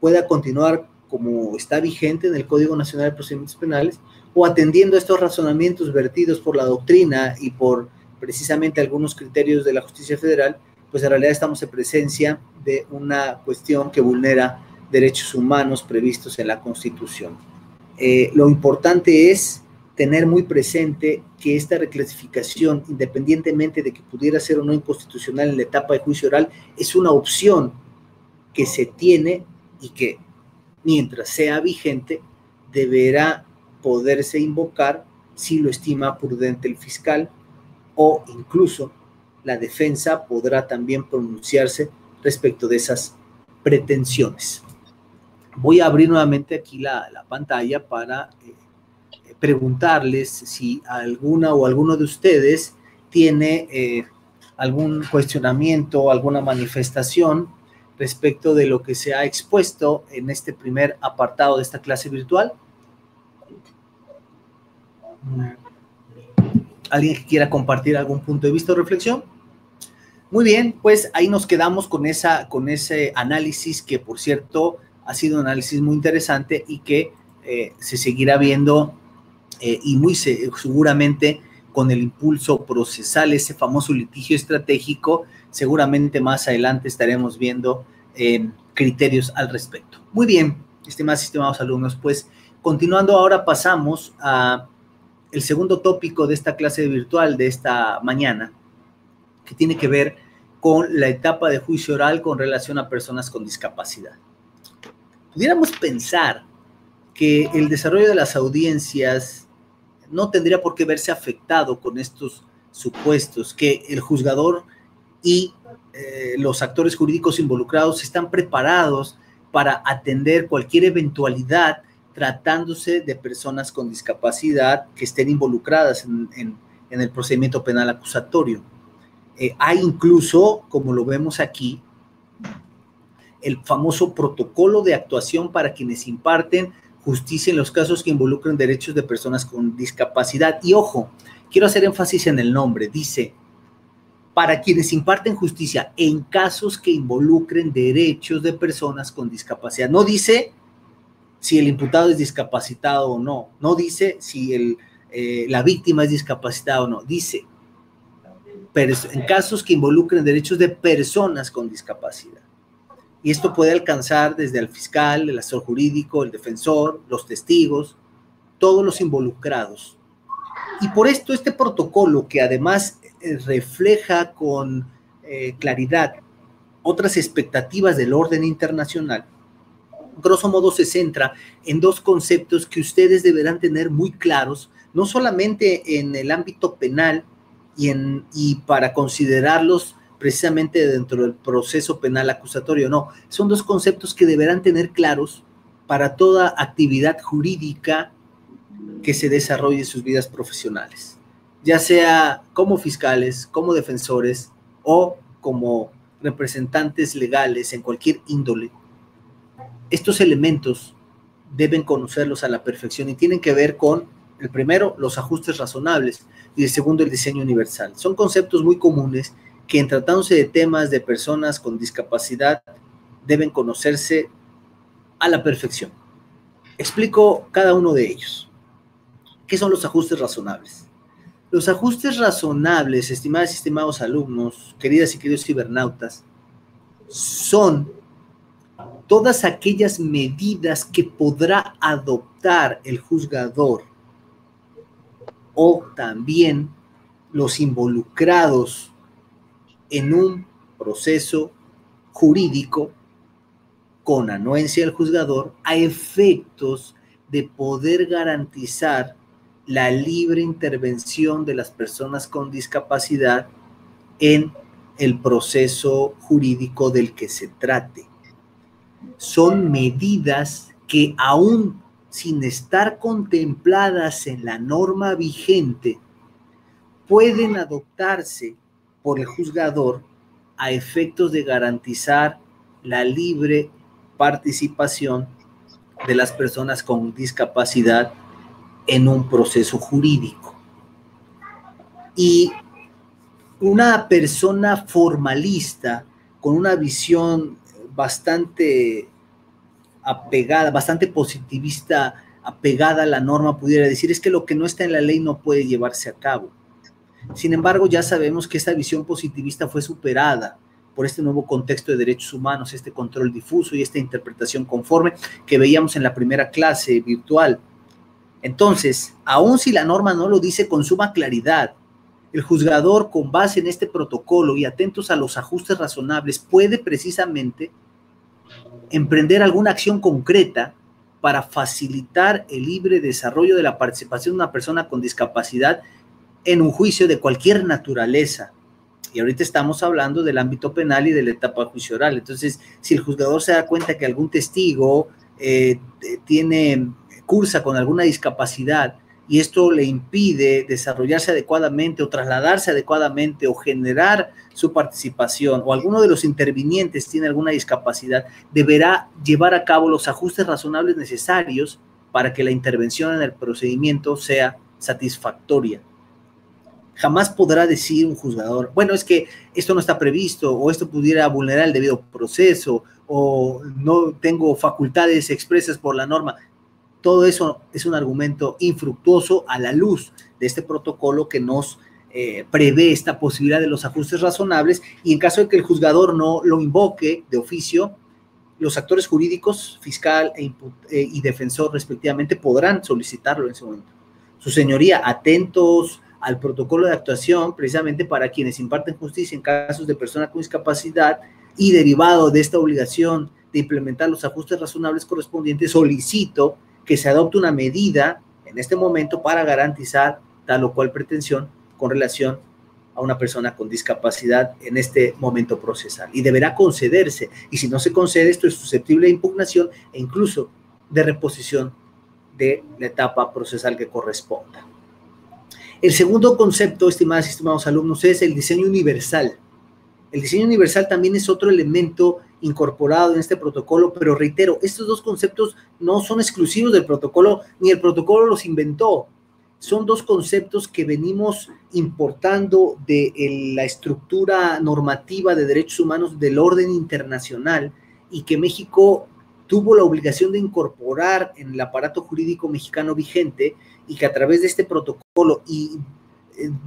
pueda continuar como está vigente en el Código Nacional de Procedimientos Penales, o atendiendo a estos razonamientos vertidos por la doctrina y por precisamente algunos criterios de la justicia federal, pues en realidad estamos en presencia de una cuestión que vulnera derechos humanos previstos en la Constitución. Lo importante es tener muy presente que esta reclasificación, independientemente de que pudiera ser o no inconstitucional en la etapa de juicio oral, es una opción que se tiene y que, mientras sea vigente, deberá poderse invocar si lo estima prudente el fiscal, o incluso la defensa podrá también pronunciarse respecto de esas pretensiones. Voy a abrir nuevamente aquí la pantalla para preguntarles si alguna o alguno de ustedes tiene algún cuestionamiento, alguna manifestación respecto de lo que se ha expuesto en este primer apartado de esta clase virtual. ¿Alguien que quiera compartir algún punto de vista o reflexión? Muy bien, pues ahí nos quedamos con ese análisis que, por cierto, ha sido un análisis muy interesante y que se seguirá viendo y muy seguramente con el impulso procesal, ese famoso litigio estratégico, seguramente más adelante estaremos viendo criterios al respecto. Muy bien, estimados alumnos, pues continuando ahora pasamos a el segundo tópico de esta clase virtual de esta mañana, que tiene que ver con la etapa de juicio oral con relación a personas con discapacidad. Pudiéramos pensar que el desarrollo de las audiencias no tendría por qué verse afectado con estos supuestos, que el juzgador y los actores jurídicos involucrados están preparados para atender cualquier eventualidad tratándose de personas con discapacidad que estén involucradas en el procedimiento penal acusatorio. Hay incluso, como lo vemos aquí, el famoso protocolo de actuación para quienes imparten justicia en los casos que involucren derechos de personas con discapacidad. Y ojo, quiero hacer énfasis en el nombre, dice, para quienes imparten justicia en casos que involucren derechos de personas con discapacidad. No dice si el imputado es discapacitado o no, no dice si la víctima es discapacitada o no, dice, pero en casos que involucren derechos de personas con discapacidad. Y esto puede alcanzar desde el fiscal, el asesor jurídico, el defensor, los testigos, todos los involucrados. Y por esto este protocolo, que además refleja con claridad otras expectativas del orden internacional, grosso modo se centra en dos conceptos que ustedes deberán tener muy claros, no solamente en el ámbito penal y para considerarlos precisamente dentro del proceso penal acusatorio, no, son dos conceptos que deberán tener claros para toda actividad jurídica que se desarrolle en sus vidas profesionales, ya sea como fiscales, como defensores o como representantes legales en cualquier índole. Estos elementos deben conocerlos a la perfección y tienen que ver con, el primero, los ajustes razonables, y el segundo, el diseño universal. Son conceptos muy comunes que, en tratándose de temas de personas con discapacidad, deben conocerse a la perfección. Explico cada uno de ellos. ¿Qué son los ajustes razonables? Los ajustes razonables, estimadas y estimados alumnos, queridas y queridos cibernautas, son todas aquellas medidas que podrá adoptar el juzgador o también los involucrados en un proceso jurídico con anuencia del juzgador a efectos de poder garantizar la libre intervención de las personas con discapacidad en el proceso jurídico del que se trate. Son medidas que aún sin estar contempladas en la norma vigente, pueden adoptarse por el juzgador a efectos de garantizar la libre participación de las personas con discapacidad en un proceso jurídico. Y una persona formalista con una visión bastante apegada, bastante positivista, apegada a la norma, pudiera decir, es que lo que no está en la ley no puede llevarse a cabo. Sin embargo, ya sabemos que esta visión positivista fue superada por este nuevo contexto de derechos humanos, este control difuso y esta interpretación conforme que veíamos en la primera clase virtual. Entonces, aun si la norma no lo dice con suma claridad, el juzgador, con base en este protocolo y atentos a los ajustes razonables, puede precisamente emprender alguna acción concreta para facilitar el libre desarrollo de la participación de una persona con discapacidad en un juicio de cualquier naturaleza. Y ahorita estamos hablando del ámbito penal y de la etapa juicio oral. Entonces, si el juzgador se da cuenta que algún testigo cursa con alguna discapacidad y esto le impide desarrollarse adecuadamente o trasladarse adecuadamente o generar su participación, o alguno de los intervinientes tiene alguna discapacidad, deberá llevar a cabo los ajustes razonables necesarios para que la intervención en el procedimiento sea satisfactoria. Jamás podrá decir un juzgador, bueno, es que esto no está previsto, o esto pudiera vulnerar el debido proceso, o no tengo facultades expresas por la norma. Todo eso es un argumento infructuoso a la luz de este protocolo que nos prevé esta posibilidad de los ajustes razonables, y en caso de que el juzgador no lo invoque de oficio, los actores jurídicos, fiscal y defensor respectivamente, podrán solicitarlo en ese momento. Su señoría, atentos al protocolo de actuación precisamente para quienes imparten justicia en casos de persona con discapacidad, y derivado de esta obligación de implementar los ajustes razonables correspondientes, solicito que se adopte una medida en este momento para garantizar tal o cual pretensión con relación a una persona con discapacidad en este momento procesal. Y deberá concederse, y si no se concede, esto es susceptible de impugnación e incluso de reposición de la etapa procesal que corresponda. El segundo concepto, estimadas y estimados alumnos, es el diseño universal. El diseño universal también es otro elemento incorporado en este protocolo, pero reitero, estos dos conceptos no son exclusivos del protocolo, ni el protocolo los inventó. Son dos conceptos que venimos importando de la estructura normativa de derechos humanos del orden internacional, y que México tuvo la obligación de incorporar en el aparato jurídico mexicano vigente, y que a través de este protocolo y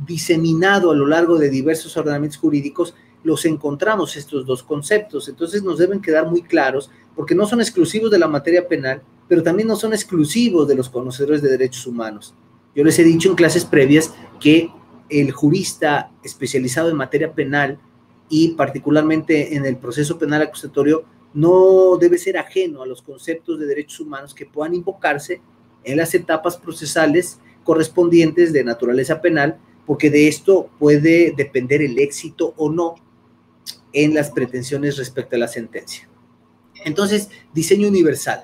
diseminado a lo largo de diversos ordenamientos jurídicos los encontramos estos dos conceptos. Entonces nos deben quedar muy claros, porque no son exclusivos de la materia penal, pero también no son exclusivos de los conocedores de derechos humanos. Yo les he dicho en clases previas que el jurista especializado en materia penal y particularmente en el proceso penal acusatorio no debe ser ajeno a los conceptos de derechos humanos que puedan invocarse en las etapas procesales correspondientes de naturaleza penal, porque de esto puede depender el éxito o no en las pretensiones respecto a la sentencia. Entonces, diseño universal.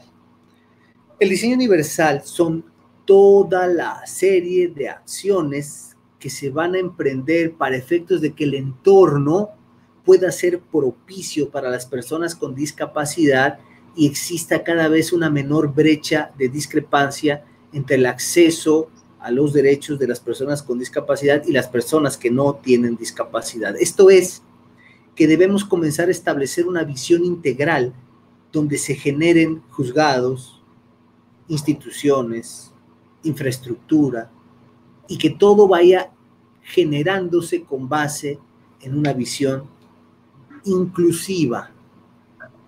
El diseño universal son toda la serie de acciones que se van a emprender para efectos de que el entorno pueda ser propicio para las personas con discapacidad y exista cada vez una menor brecha de discrepancia entre el acceso a los derechos de las personas con discapacidad y las personas que no tienen discapacidad. Esto es, que debemos comenzar a establecer una visión integral donde se generen juzgados, instituciones, infraestructura, y que todo vaya generándose con base en una visión inclusiva,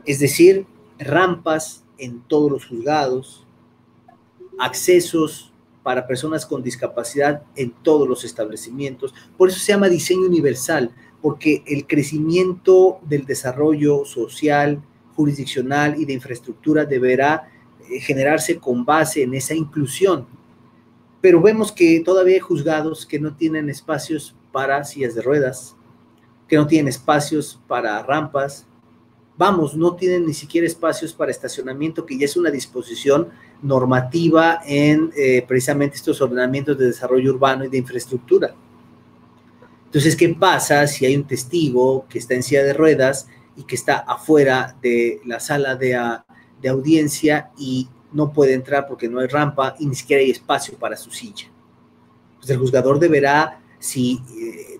es decir, rampas en todos los juzgados, accesos para personas con discapacidad en todos los establecimientos. Por eso se llama diseño universal, porque el crecimiento del desarrollo social, jurisdiccional y de infraestructura deberá generarse con base en esa inclusión. Pero vemos que todavía hay juzgados que no tienen espacios para sillas de ruedas, que no tienen espacios para rampas, no tienen ni siquiera espacios para estacionamiento, que ya es una disposición normativa en precisamente estos ordenamientos de desarrollo urbano y de infraestructura. Entonces, ¿qué pasa si hay un testigo que está en silla de ruedas y que está afuera de la sala de audiencia y no puede entrar porque no hay rampa y ni siquiera hay espacio para su silla? Pues el juzgador deberá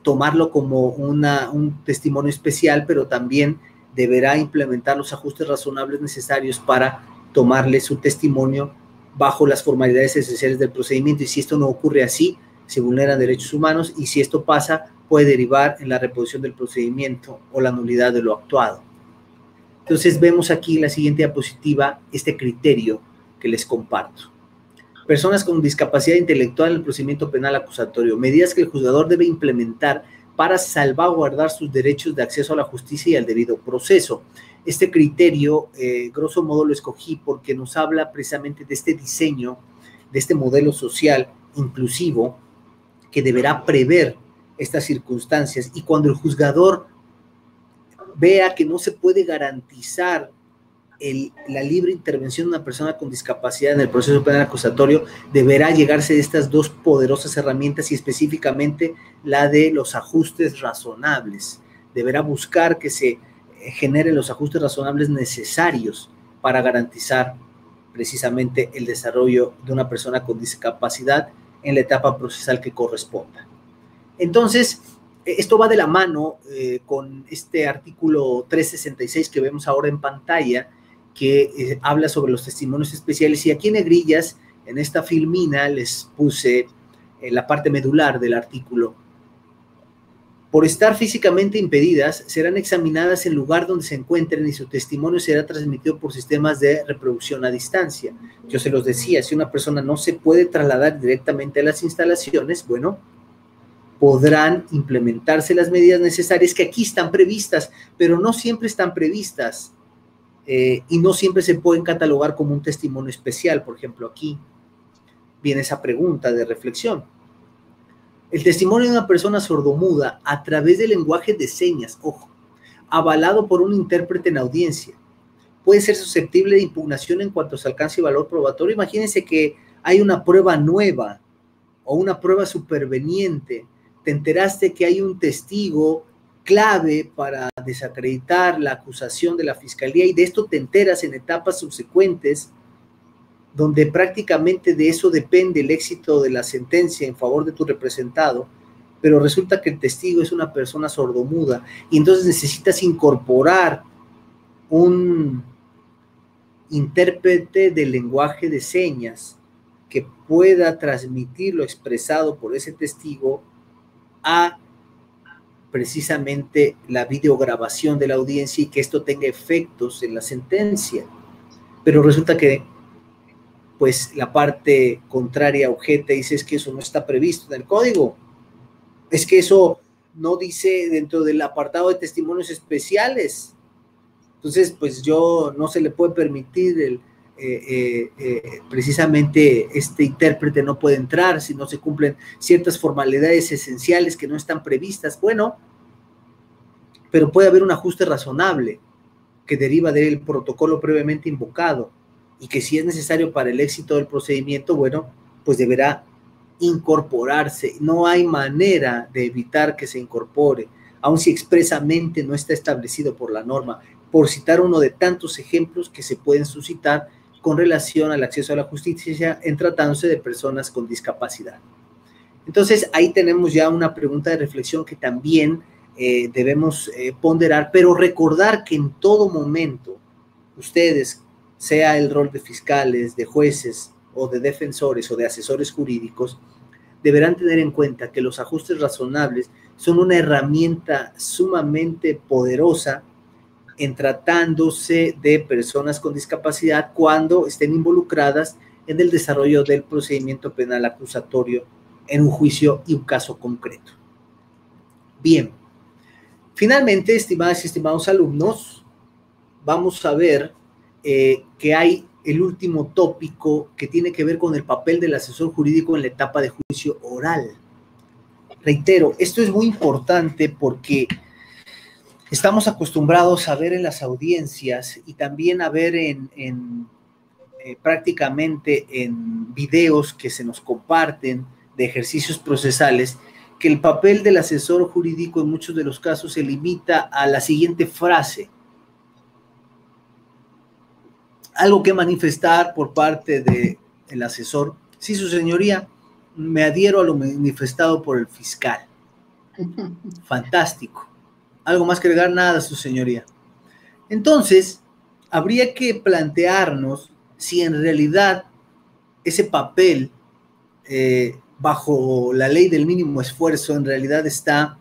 tomarlo como un testimonio especial, pero también deberá implementar los ajustes razonables necesarios para tomarle su testimonio bajo las formalidades esenciales del procedimiento. Y si esto no ocurre así, se vulneran derechos humanos, y si esto pasa, puede derivar en la reposición del procedimiento o la nulidad de lo actuado. Entonces, vemos aquí en la siguiente diapositiva este criterio que les comparto. Personas con discapacidad intelectual en el procedimiento penal acusatorio. Medidas que el juzgador debe implementar para salvaguardar sus derechos de acceso a la justicia y al debido proceso. Este criterio, grosso modo, lo escogí porque nos habla precisamente de este diseño, de este modelo social inclusivo que deberá prever estas circunstancias, y cuando el juzgador vea que no se puede garantizar la libre intervención de una persona con discapacidad en el proceso penal acusatorio, deberá llegarse de estas dos poderosas herramientas, y específicamente la de los ajustes razonables. Deberá buscar que se generen los ajustes razonables necesarios para garantizar precisamente el desarrollo de una persona con discapacidad en la etapa procesal que corresponda. Entonces, esto va de la mano con este artículo 366 que vemos ahora en pantalla, que habla sobre los testimonios especiales, y aquí en negrillas, en esta filmina, les puse la parte medular del artículo. Por estar físicamente impedidas, serán examinadas en el lugar donde se encuentren, y su testimonio será transmitido por sistemas de reproducción a distancia. Yo se los decía, si una persona no se puede trasladar directamente a las instalaciones, bueno, podrán implementarse las medidas necesarias que aquí están previstas, pero no siempre están previstas. Y no siempre se pueden catalogar como un testimonio especial. Por ejemplo, aquí viene esa pregunta de reflexión. El testimonio de una persona sordomuda a través del lenguaje de señas, ojo, avalado por un intérprete en audiencia, puede ser susceptible de impugnación en cuanto a su alcance y valor probatorio. Imagínense que hay una prueba nueva o una prueba superveniente. Te enteraste que hay un testigo clave para desacreditar la acusación de la fiscalía, y de esto te enteras en etapas subsecuentes, donde prácticamente de eso depende el éxito de la sentencia en favor de tu representado, pero resulta que el testigo es una persona sordomuda, y entonces necesitas incorporar un intérprete del lenguaje de señas que pueda transmitir lo expresado por ese testigo a precisamente la videograbación de la audiencia, y que esto tenga efectos en la sentencia. Pero resulta que pues la parte contraria objeta y dice: es que eso no está previsto en el código, es que eso no dice dentro del apartado de testimonios especiales. Entonces, pues no se le puede permitir precisamente este intérprete no puede entrar si no se cumplen ciertas formalidades esenciales que no están previstas. Bueno, pero puede haber un ajuste razonable que deriva del protocolo previamente invocado, y que si es necesario para el éxito del procedimiento, bueno, pues deberá incorporarse. No hay manera de evitar que se incorpore, aun si expresamente no está establecido por la norma, por citar uno de tantos ejemplos que se pueden suscitar con relación al acceso a la justicia en tratándose de personas con discapacidad. Entonces, ahí tenemos ya una pregunta de reflexión que también debemos ponderar, pero recordar que en todo momento ustedes, sea el rol de fiscales, de jueces o de defensores o de asesores jurídicos, deberán tener en cuenta que los ajustes razonables son una herramienta sumamente poderosa en tratándose de personas con discapacidad cuando estén involucradas en el desarrollo del procedimiento penal acusatorio en un juicio y un caso concreto. Bien, finalmente, estimadas y estimados alumnos, vamos a ver que hay el último tópico que tiene que ver con el papel del asesor jurídico en la etapa de juicio oral. Reitero, esto es muy importante porque estamos acostumbrados a ver en las audiencias y también a ver prácticamente en videos que se nos comparten de ejercicios procesales, que el papel del asesor jurídico en muchos de los casos se limita a la siguiente frase: algo que manifestar por parte del asesor. Sí, su señoría, me adhiero a lo manifestado por el fiscal. Fantástico. Algo más que agregar, nada, su señoría. Entonces, habría que plantearnos si en realidad ese papel, bajo la ley del mínimo esfuerzo, en realidad está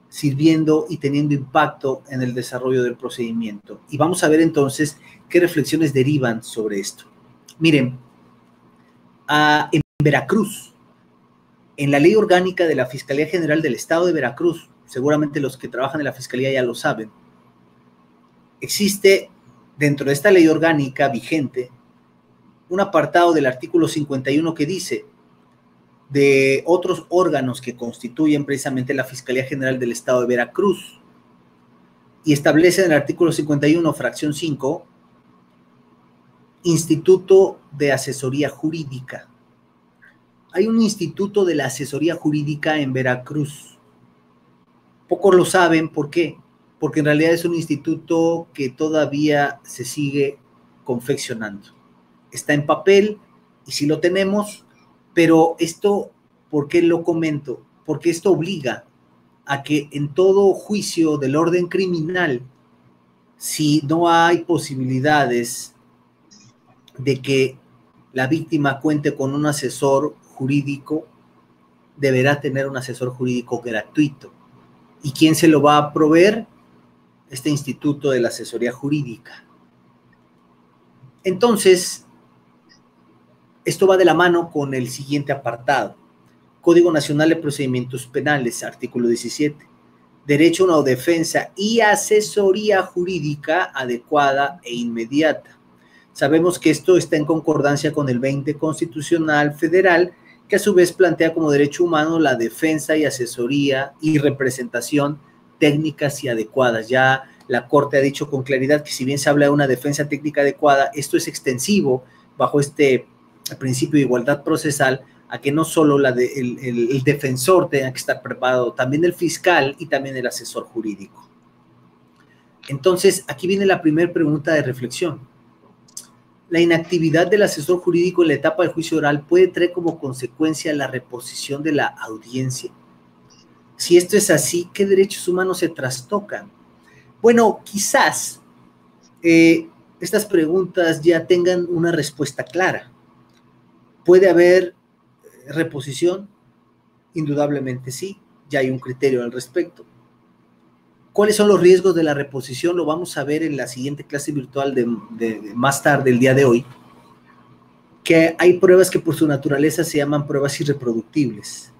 sirviendo y teniendo impacto en el desarrollo del procedimiento. Y vamos a ver entonces qué reflexiones derivan sobre esto. Miren, en Veracruz, en la ley orgánica de la Fiscalía General del Estado de Veracruz, seguramente los que trabajan en la Fiscalía ya lo saben, existe dentro de esta ley orgánica vigente un apartado del artículo 51 que dice: de otros órganos que constituyen precisamente la Fiscalía General del Estado de Veracruz, y establece en el artículo 51, fracción 5, Instituto de Asesoría Jurídica. Hay un instituto de la asesoría jurídica en Veracruz. Pocos lo saben, ¿por qué? Porque en realidad es un instituto que todavía se sigue confeccionando. Está en papel y sí lo tenemos, pero esto, ¿por qué lo comento? Porque esto obliga a que en todo juicio del orden criminal, si no hay posibilidades de que la víctima cuente con un asesor jurídico, deberá tener un asesor jurídico gratuito. ¿Y quién se lo va a proveer? Este Instituto de la Asesoría Jurídica. Entonces, esto va de la mano con el siguiente apartado. Código Nacional de Procedimientos Penales, artículo 17. Derecho a una defensa y asesoría jurídica adecuada e inmediata. Sabemos que esto está en concordancia con el 20 Constitucional Federal, que a su vez plantea como derecho humano la defensa y asesoría y representación técnicas y adecuadas. Ya la Corte ha dicho con claridad que si bien se habla de una defensa técnica adecuada, esto es extensivo bajo este principio de igualdad procesal a que no solo el defensor tenga que estar preparado, también el fiscal y también el asesor jurídico. Entonces, aquí viene la primera pregunta de reflexión. La inactividad del asesor jurídico en la etapa de juicio oral puede traer como consecuencia la reposición de la audiencia. Si esto es así, ¿qué derechos humanos se trastocan? Bueno, quizás estas preguntas ya tengan una respuesta clara. ¿Puede haber reposición? Indudablemente sí, ya hay un criterio al respecto. ¿Cuáles son los riesgos de la reposición? Lo vamos a ver en la siguiente clase virtual de más tarde, el día de hoy, que hay pruebas que por su naturaleza se llaman pruebas irreproductibles,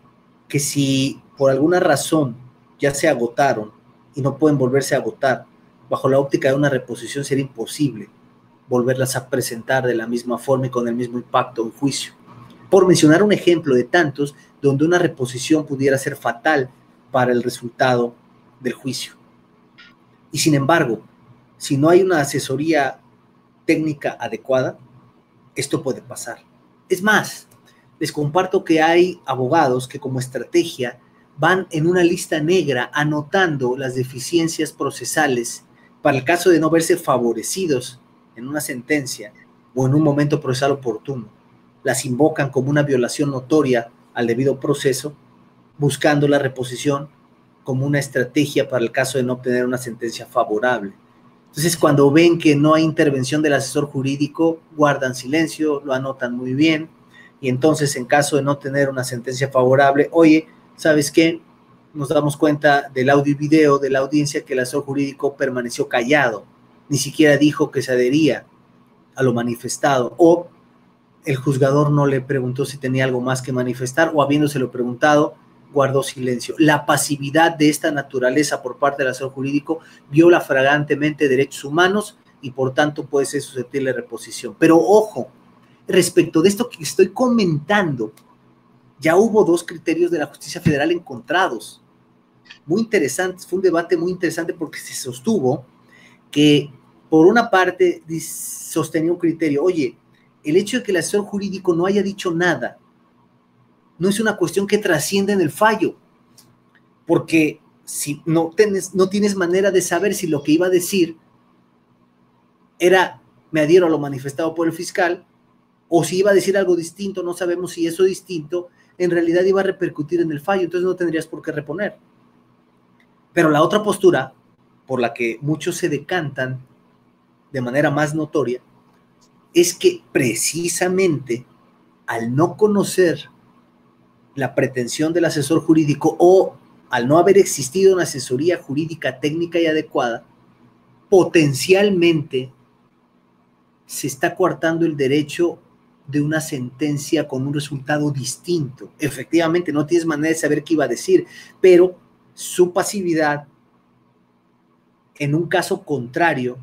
que si por alguna razón ya se agotaron y no pueden volverse a agotar, bajo la óptica de una reposición sería imposible volverlas a presentar de la misma forma y con el mismo impacto en juicio. Por mencionar un ejemplo de tantos donde una reposición pudiera ser fatal para el resultado del juicio. Y sin embargo, si no hay una asesoría técnica adecuada, esto puede pasar. Es más, les comparto que hay abogados que como estrategia van en una lista negra anotando las deficiencias procesales para el caso de no verse favorecidos en una sentencia o en un momento procesal oportuno. Las invocan como una violación notoria al debido proceso, buscando la reposición como una estrategia para el caso de no obtener una sentencia favorable. Entonces, cuando ven que no hay intervención del asesor jurídico, guardan silencio, lo anotan muy bien, y entonces, en caso de no tener una sentencia favorable, oye, ¿sabes qué? Nos damos cuenta del audio y video de la audiencia que el asesor jurídico permaneció callado, ni siquiera dijo que se adhería a lo manifestado, o el juzgador no le preguntó si tenía algo más que manifestar, o habiéndoselo preguntado, guardó silencio. La pasividad de esta naturaleza por parte del asesor jurídico viola flagrantemente derechos humanos, y por tanto puede ser susceptible de reposición. Pero ojo, respecto de esto que estoy comentando, ya hubo 2 criterios de la justicia federal encontrados, muy interesantes. Fue un debate muy interesante porque se sostuvo que, por una parte, sostenía un criterio: oye, el hecho de que el asesor jurídico no haya dicho nada no es una cuestión que trascienda en el fallo, porque si no tienes manera de saber si lo que iba a decir era me adhiero a lo manifestado por el fiscal, o si iba a decir algo distinto, no sabemos si eso distinto en realidad iba a repercutir en el fallo, entonces no tendrías por qué reponer. Pero la otra postura, por la que muchos se decantan de manera más notoria, es que precisamente al no conocer la pretensión del asesor jurídico o al no haber existido una asesoría jurídica técnica y adecuada, potencialmente se está coartando el derecho de una sentencia con un resultado distinto. Efectivamente, no tienes manera de saber qué iba a decir, pero su pasividad en un caso contrario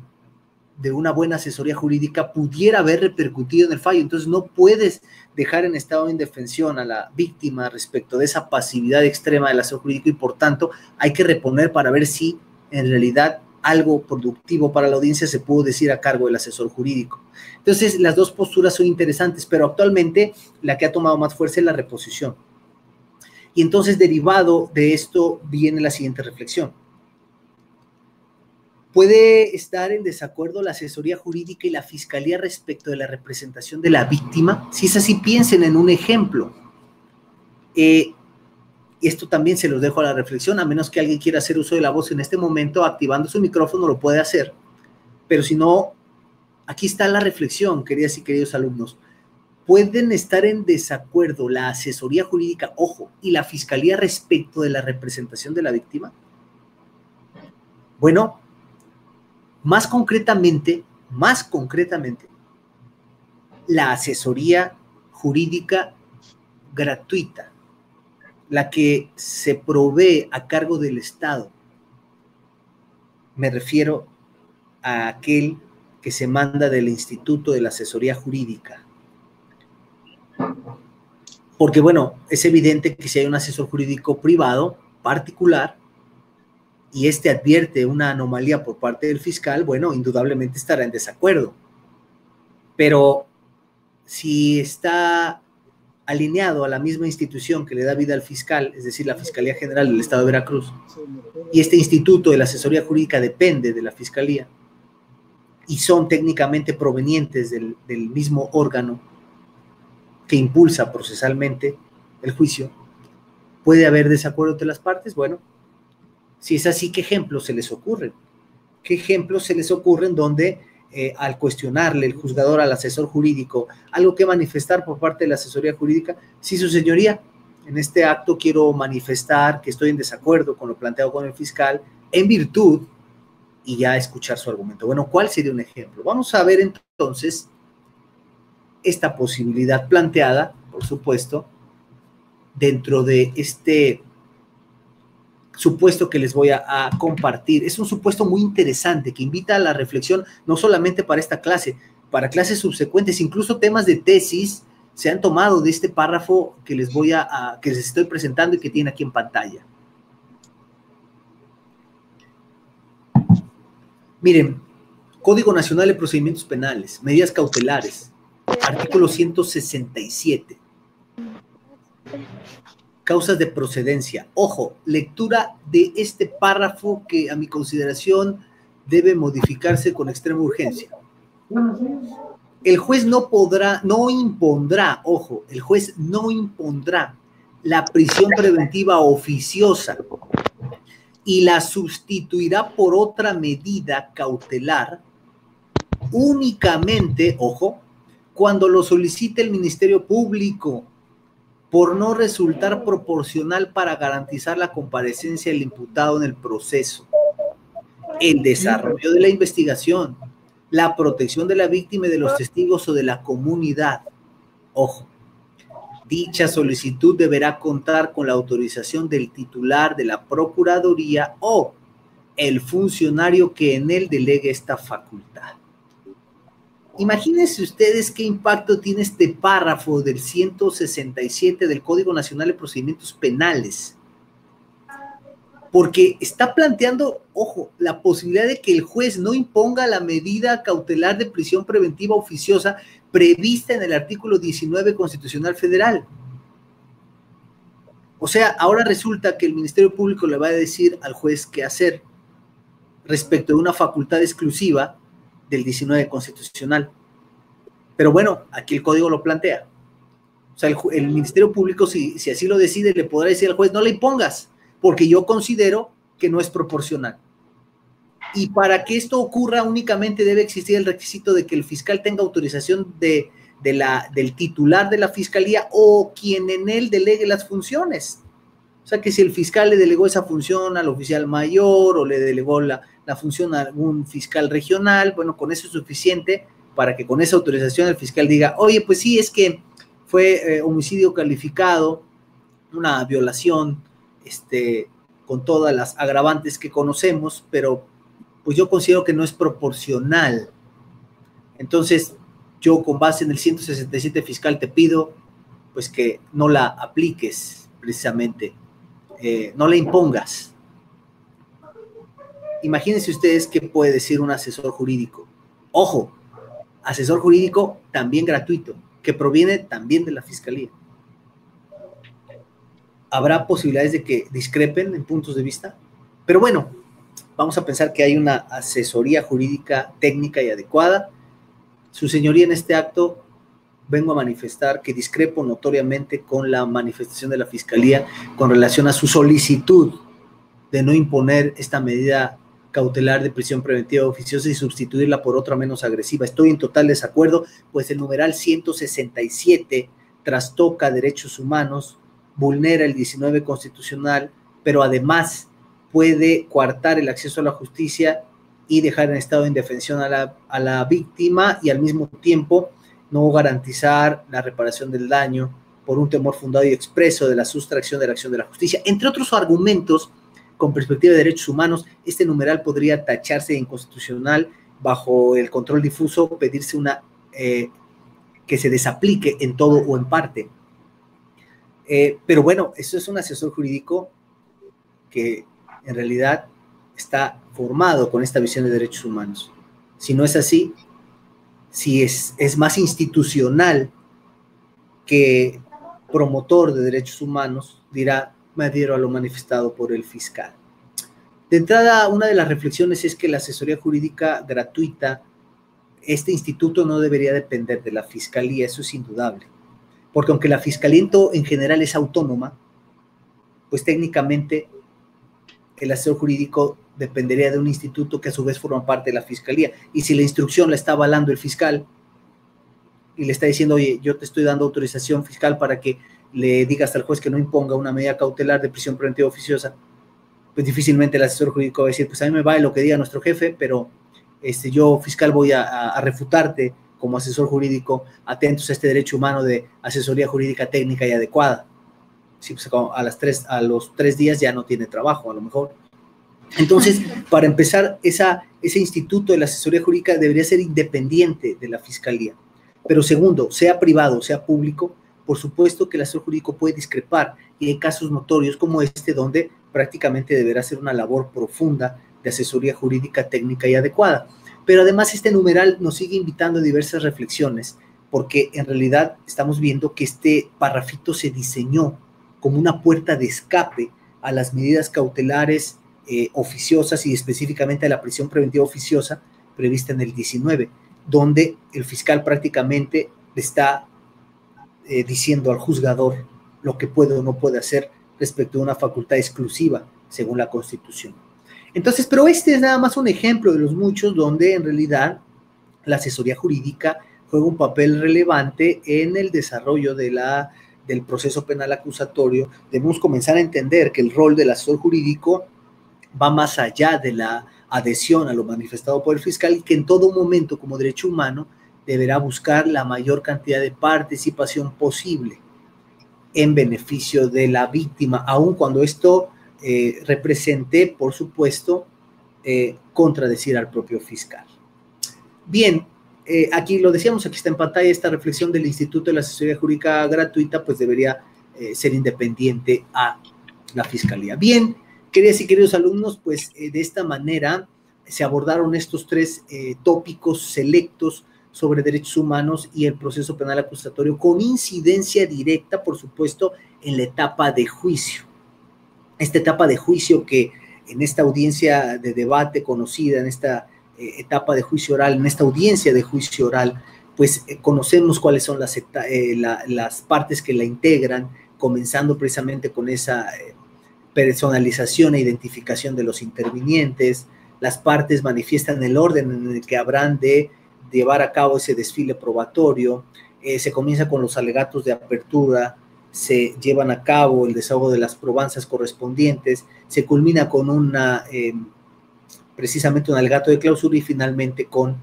de una buena asesoría jurídica pudiera haber repercutido en el fallo. Entonces no puedes dejar en estado de indefensión a la víctima respecto de esa pasividad extrema del asesor jurídico, y por tanto hay que reponer para ver si en realidad algo productivo para la audiencia se pudo decir a cargo del asesor jurídico. Entonces las 2 posturas son interesantes, pero actualmente la que ha tomado más fuerza es la reposición. Y entonces, derivado de esto, viene la siguiente reflexión. ¿Puede estar en desacuerdo la asesoría jurídica y la fiscalía respecto de la representación de la víctima? Si es así, piensen en un ejemplo. Y esto también se los dejo a la reflexión, a menos que alguien quiera hacer uso de la voz en este momento, activando su micrófono lo puede hacer. Pero si no, aquí está la reflexión, queridas y queridos alumnos. ¿Pueden estar en desacuerdo la asesoría jurídica, ojo, y la fiscalía respecto de la representación de la víctima? Bueno, más concretamente, la asesoría jurídica gratuita, la que se provee a cargo del Estado, me refiero a aquel que se manda del Instituto de la Asesoría Jurídica. Porque, bueno, es evidente que si hay un asesor jurídico privado, particular, y este advierte una anomalía por parte del fiscal, bueno, indudablemente estará en desacuerdo. Pero si está alineado a la misma institución que le da vida al fiscal, es decir, la Fiscalía General del Estado de Veracruz, y este instituto de la asesoría jurídica depende de la Fiscalía, y son técnicamente provenientes del mismo órgano que impulsa procesalmente el juicio, ¿puede haber desacuerdo entre las partes? Bueno, si es así, ¿qué ejemplos se les ocurren? ¿Qué ejemplos se les ocurren donde al cuestionarle el juzgador al asesor jurídico algo que manifestar por parte de la asesoría jurídica? Sí, su señoría, en este acto quiero manifestar que estoy en desacuerdo con lo planteado con el fiscal en virtud, y ya escuchar su argumento. Bueno, ¿cuál sería un ejemplo? Vamos a ver entonces esta posibilidad planteada, por supuesto, dentro de este supuesto que les voy a compartir. Es un supuesto muy interesante que invita a la reflexión, no solamente para esta clase, para clases subsecuentes, incluso temas de tesis se han tomado de este párrafo que les que les estoy presentando y que tiene aquí en pantalla. Miren, Código Nacional de Procedimientos Penales, medidas cautelares, artículo 167. Causas de procedencia. Ojo, lectura de este párrafo que a mi consideración debe modificarse con extrema urgencia. El juez no impondrá, ojo, el juez no impondrá la prisión preventiva oficiosa y la sustituirá por otra medida cautelar únicamente, ojo, cuando lo solicite el Ministerio Público, por no resultar proporcional para garantizar la comparecencia del imputado en el proceso, el desarrollo de la investigación, la protección de la víctima y de los testigos o de la comunidad. Ojo, dicha solicitud deberá contar con la autorización del titular de la Procuraduría o el funcionario que en él delegue esta facultad. Imagínense ustedes qué impacto tiene este párrafo del 167 del Código Nacional de Procedimientos Penales, porque está planteando, ojo, la posibilidad de que el juez no imponga la medida cautelar de prisión preventiva oficiosa prevista en el artículo 19 Constitucional Federal. O sea, ahora resulta que el Ministerio Público le va a decir al juez qué hacer respecto de una facultad exclusiva del 19 Constitucional. Pero bueno, aquí el código lo plantea. O sea, el Ministerio Público, si así lo decide, le podrá decir al juez, no le impongas, porque yo considero que no es proporcional. Y para que esto ocurra, únicamente debe existir el requisito de que el fiscal tenga autorización del titular de la fiscalía o quien en él delegue las funciones. O sea, que si el fiscal le delegó esa función al oficial mayor o le delegó la función a algún fiscal regional, bueno, con eso es suficiente para que con esa autorización el fiscal diga, oye, pues sí, es que fue homicidio calificado, una violación, con todas las agravantes que conocemos, pero pues yo considero que no es proporcional. Entonces, yo con base en el 167 fiscal te pido, pues que no la apliques precisamente, no la impongas. Imagínense ustedes qué puede decir un asesor jurídico. Ojo, asesor jurídico también gratuito, que proviene también de la fiscalía. ¿Habrá posibilidades de que discrepen en puntos de vista? Pero bueno, vamos a pensar que hay una asesoría jurídica técnica y adecuada. Su señoría, en este acto vengo a manifestar que discrepo notoriamente con la manifestación de la fiscalía con relación a su solicitud de no imponer esta medida cautelar de prisión preventiva oficiosa y sustituirla por otra menos agresiva. Estoy en total desacuerdo, pues el numeral 167 trastoca derechos humanos, vulnera el 19 constitucional, pero además puede coartar el acceso a la justicia y dejar en estado de indefensión a la víctima y al mismo tiempo no garantizar la reparación del daño por un temor fundado y expreso de la sustracción de la acción de la justicia. Entre otros argumentos, con perspectiva de derechos humanos, este numeral podría tacharse de inconstitucional bajo el control difuso, pedirse que se desaplique en todo o en parte. Pero bueno, eso es un asesor jurídico que en realidad está formado con esta visión de derechos humanos. Si no es así, si es más institucional que promotor de derechos humanos, dirá, me adhiero a lo manifestado por el fiscal. De entrada, una de las reflexiones es que la asesoría jurídica gratuita, este instituto no debería depender de la fiscalía, eso es indudable. Porque aunque la fiscalía en general es autónoma, pues técnicamente el asesor jurídico dependería de un instituto que a su vez forma parte de la fiscalía. Y si la instrucción la está avalando el fiscal y le está diciendo, oye, yo te estoy dando autorización fiscal para que le digas al juez que no imponga una medida cautelar de prisión preventiva oficiosa, pues difícilmente el asesor jurídico va a decir, pues a mí me vale lo que diga nuestro jefe, pero yo fiscal voy a refutarte como asesor jurídico, atentos a este derecho humano de asesoría jurídica técnica y adecuada. Sí, pues a los 3 días ya no tiene trabajo, a lo mejor. Entonces, para empezar, ese instituto de la asesoría jurídica debería ser independiente de la fiscalía. Pero segundo, sea privado, sea público, por supuesto que el asesor jurídico puede discrepar y hay casos notorios como donde prácticamente deberá hacer una labor profunda de asesoría jurídica técnica y adecuada. Pero además este numeral nos sigue invitando a diversas reflexiones, porque en realidad estamos viendo que este parrafito se diseñó como una puerta de escape a las medidas cautelares oficiosas y específicamente a la prisión preventiva oficiosa prevista en el 19, donde el fiscal prácticamente le está diciendo al juzgador lo que puede o no puede hacer respecto a una facultad exclusiva según la Constitución. Entonces, pero este es nada más un ejemplo de los muchos donde en realidad la asesoría jurídica juega un papel relevante en el desarrollo del proceso penal acusatorio. Debemos comenzar a entender que el rol del asesor jurídico va más allá de la adhesión a lo manifestado por el fiscal y que en todo momento como derecho humano deberá buscar la mayor cantidad de participación posible en beneficio de la víctima, aun cuando esto represente, por supuesto, contradecir al propio fiscal. Bien, aquí lo decíamos, aquí está en pantalla esta reflexión del Instituto de la Asesoría Jurídica Gratuita, pues debería ser independiente a la Fiscalía. Bien, queridas y queridos alumnos, pues de esta manera se abordaron estos tres tópicos selectos sobre derechos humanos y el proceso penal acusatorio con incidencia directa, por supuesto, en la etapa de juicio. Esta etapa de juicio que en esta audiencia de debate conocida, en esta etapa de juicio oral, en esta audiencia de juicio oral, pues conocemos cuáles son las partes que la integran, comenzando precisamente con esa personalización e identificación de los intervinientes. Las partes manifiestan el orden en el que habrán de llevar a cabo ese desfile probatorio. Se comienza con los alegatos de apertura, se llevan a cabo el desahogo de las probanzas correspondientes, se culmina con precisamente un alegato de clausura y finalmente con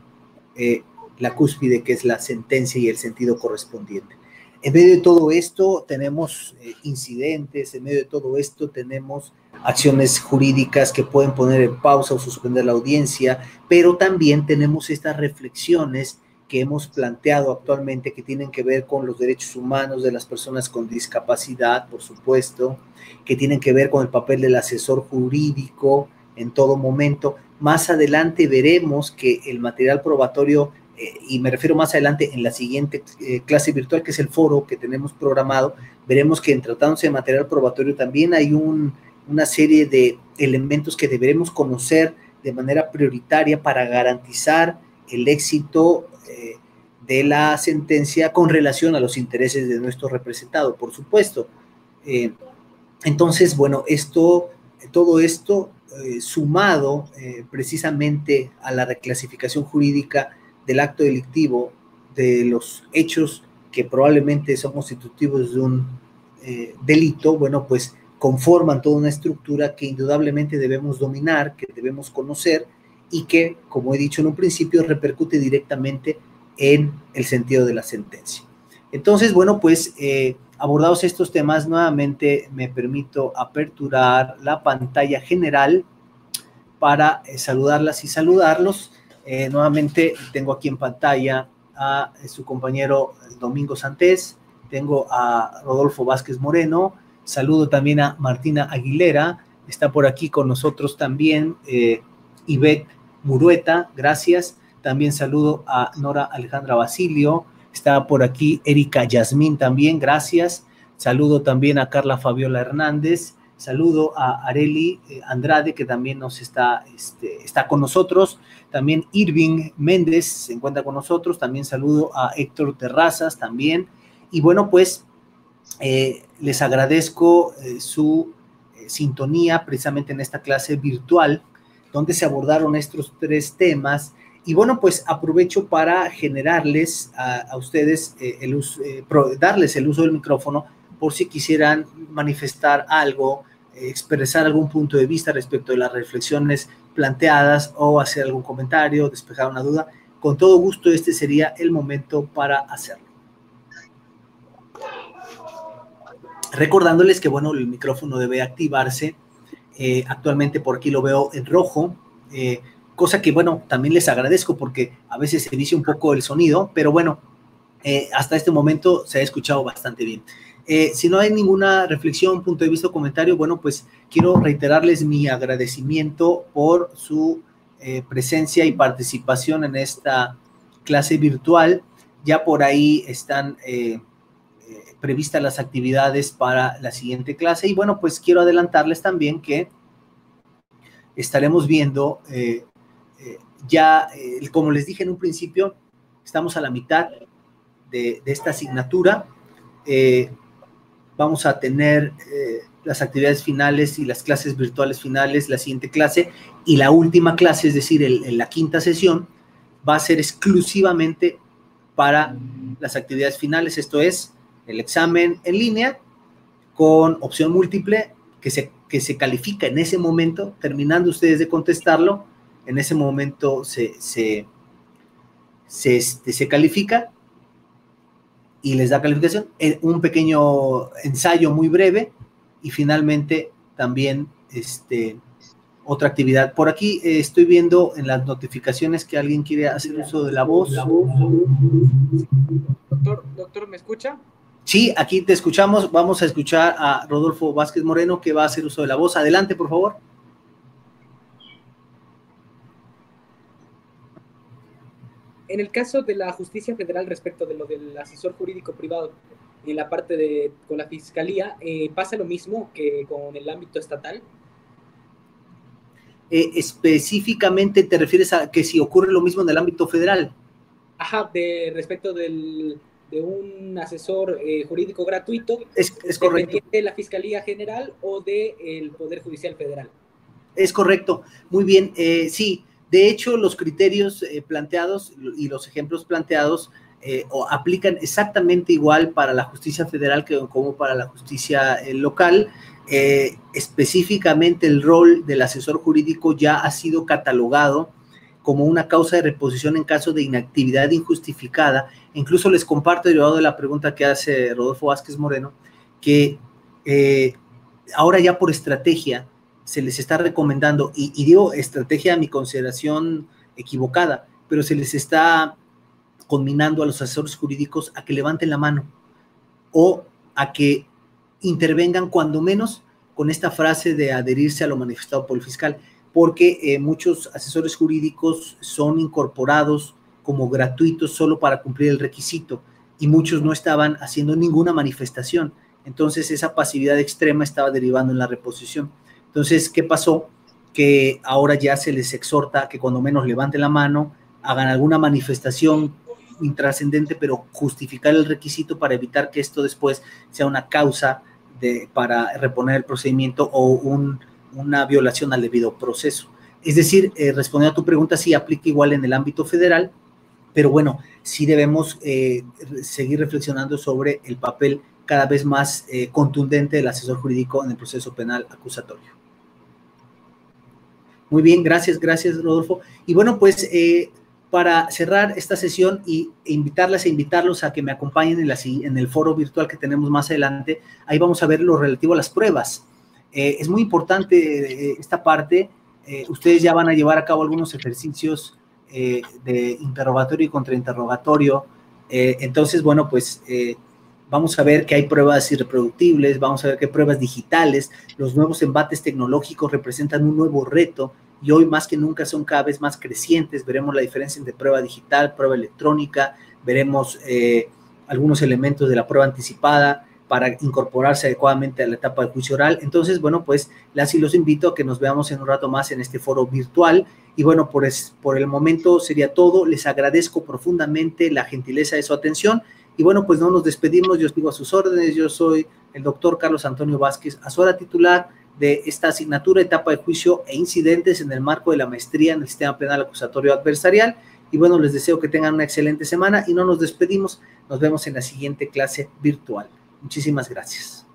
la cúspide, que es la sentencia y el sentido correspondiente. En medio de todo esto tenemos incidentes, en medio de todo esto tenemos acciones jurídicas que pueden poner en pausa o suspender la audiencia, pero también tenemos estas reflexiones que hemos planteado actualmente que tienen que ver con los derechos humanos de las personas con discapacidad, por supuesto, que tienen que ver con el papel del asesor jurídico en todo momento. Más adelante veremos que el material probatorio, y me refiero más adelante en la siguiente clase virtual, que es el foro que tenemos programado, veremos que en tratándose de material probatorio también hay una serie de elementos que deberemos conocer de manera prioritaria para garantizar el éxito de la sentencia con relación a los intereses de nuestro representado, por supuesto. Entonces, bueno, todo esto sumado precisamente a la reclasificación jurídica del acto delictivo, de los hechos que probablemente son constitutivos de un delito, bueno, pues conforman toda una estructura que indudablemente debemos dominar, que debemos conocer y que, como he dicho en un principio, repercute directamente en el sentido de la sentencia. Entonces, bueno, pues abordados estos temas, nuevamente me permito aperturar la pantalla general para saludarlas y saludarlos. Nuevamente tengo aquí en pantalla a su compañero Domingo Santés, tengo a Rodolfo Vázquez Moreno, saludo también a Martina Aguilera, está por aquí con nosotros también Ivette Murueta, gracias. También saludo a Nora Alejandra Basilio, está por aquí Erika Yasmín también, gracias. Saludo también a Carla Fabiola Hernández, saludo a Areli Andrade, que también está con nosotros. También Irving Méndez se encuentra con nosotros. También saludo a Héctor Terrazas también. Y bueno, pues les agradezco su sintonía precisamente en esta clase virtual, donde se abordaron estos tres temas. Y bueno, pues aprovecho para generarles a ustedes, darles el uso del micrófono por si quisieran manifestar algo, expresar algún punto de vista respecto de las reflexiones planteadas o hacer algún comentario, despejar una duda. Con todo gusto, este sería el momento para hacerlo. Recordándoles que, bueno, el micrófono debe activarse. Actualmente por aquí lo veo en rojo, cosa que, bueno, también les agradezco porque a veces se vicia un poco el sonido, pero bueno, hasta este momento se ha escuchado bastante bien. Si no hay ninguna reflexión, punto de vista o comentario, bueno, pues quiero reiterarles mi agradecimiento por su presencia y participación en esta clase virtual. Ya por ahí están previstas las actividades para la siguiente clase y bueno, pues quiero adelantarles también que estaremos viendo como les dije en un principio, estamos a la mitad de esta asignatura. Vamos a tener las actividades finales y las clases virtuales finales, la siguiente clase y la última clase, es decir, la quinta sesión, va a ser exclusivamente para las actividades finales, esto es, el examen en línea con opción múltiple que se califica en ese momento, terminando ustedes de contestarlo, en ese momento se califica y les da calificación, un pequeño ensayo muy breve y finalmente también otra actividad. Por aquí estoy viendo en las notificaciones que alguien quiere hacer uso de la voz. Doctor, ¿me escucha? Sí, aquí te escuchamos. Vamos a escuchar a Rodolfo Vázquez Moreno, que va a hacer uso de la voz. Adelante, por favor. En el caso de la justicia federal respecto de lo del asesor jurídico privado en la parte con la fiscalía, ¿pasa lo mismo que con el ámbito estatal? Específicamente te refieres a que si ocurre lo mismo en el ámbito federal. Ajá, respecto de un asesor jurídico gratuito, es correcto. ¿Dependiente de la Fiscalía General o del Poder Judicial Federal? Es correcto, muy bien, sí, de hecho los criterios planteados y los ejemplos planteados aplican exactamente igual para la justicia federal como para la justicia local. Específicamente el rol del asesor jurídico ya ha sido catalogado como una causa de reposición en caso de inactividad injustificada. Incluso les comparto, derivado de la pregunta que hace Rodolfo Vázquez Moreno, que ahora ya por estrategia se les está recomendando, y digo estrategia a mi consideración equivocada, pero se les está conminando a los asesores jurídicos a que levanten la mano o a que intervengan cuando menos con esta frase de adherirse a lo manifestado por el fiscal, porque muchos asesores jurídicos son incorporados como gratuitos solo para cumplir el requisito y muchos no estaban haciendo ninguna manifestación. Entonces esa pasividad extrema estaba derivando en la reposición. Entonces, ¿qué pasó? Que ahora ya se les exhorta a que cuando menos levanten la mano, hagan alguna manifestación intrascendente, pero justificar el requisito para evitar que esto después sea una causa para reponer el procedimiento o una violación al debido proceso. Es decir, respondiendo a tu pregunta, sí aplica igual en el ámbito federal, pero bueno, sí debemos seguir reflexionando sobre el papel cada vez más contundente del asesor jurídico en el proceso penal acusatorio. Muy bien, gracias Rodolfo. Y bueno, pues para cerrar esta sesión e invitarlos a que me acompañen en el foro virtual que tenemos más adelante, ahí vamos a ver lo relativo a las pruebas. Es muy importante esta parte. Ustedes ya van a llevar a cabo algunos ejercicios de interrogatorio y contrainterrogatorio. Entonces, bueno, pues vamos a ver que hay pruebas irreproductibles, vamos a ver que hay pruebas digitales. Los nuevos embates tecnológicos representan un nuevo reto y hoy más que nunca son cada vez más crecientes. Veremos la diferencia entre prueba digital, prueba electrónica, veremos algunos elementos de la prueba anticipada para incorporarse adecuadamente a la etapa de juicio oral. Entonces, bueno, pues las y los invito a que nos veamos en un rato más en este foro virtual. Y bueno, por el momento sería todo. Les agradezco profundamente la gentileza de su atención. Y bueno, pues no nos despedimos. Yo sigo a sus órdenes. Yo soy el doctor Carlos Antonio Vázquez Azuara, titular de esta asignatura, etapa de juicio e incidentes en el marco de la maestría en el sistema penal acusatorio adversarial. Y bueno, les deseo que tengan una excelente semana y no nos despedimos. Nos vemos en la siguiente clase virtual. Muchísimas gracias.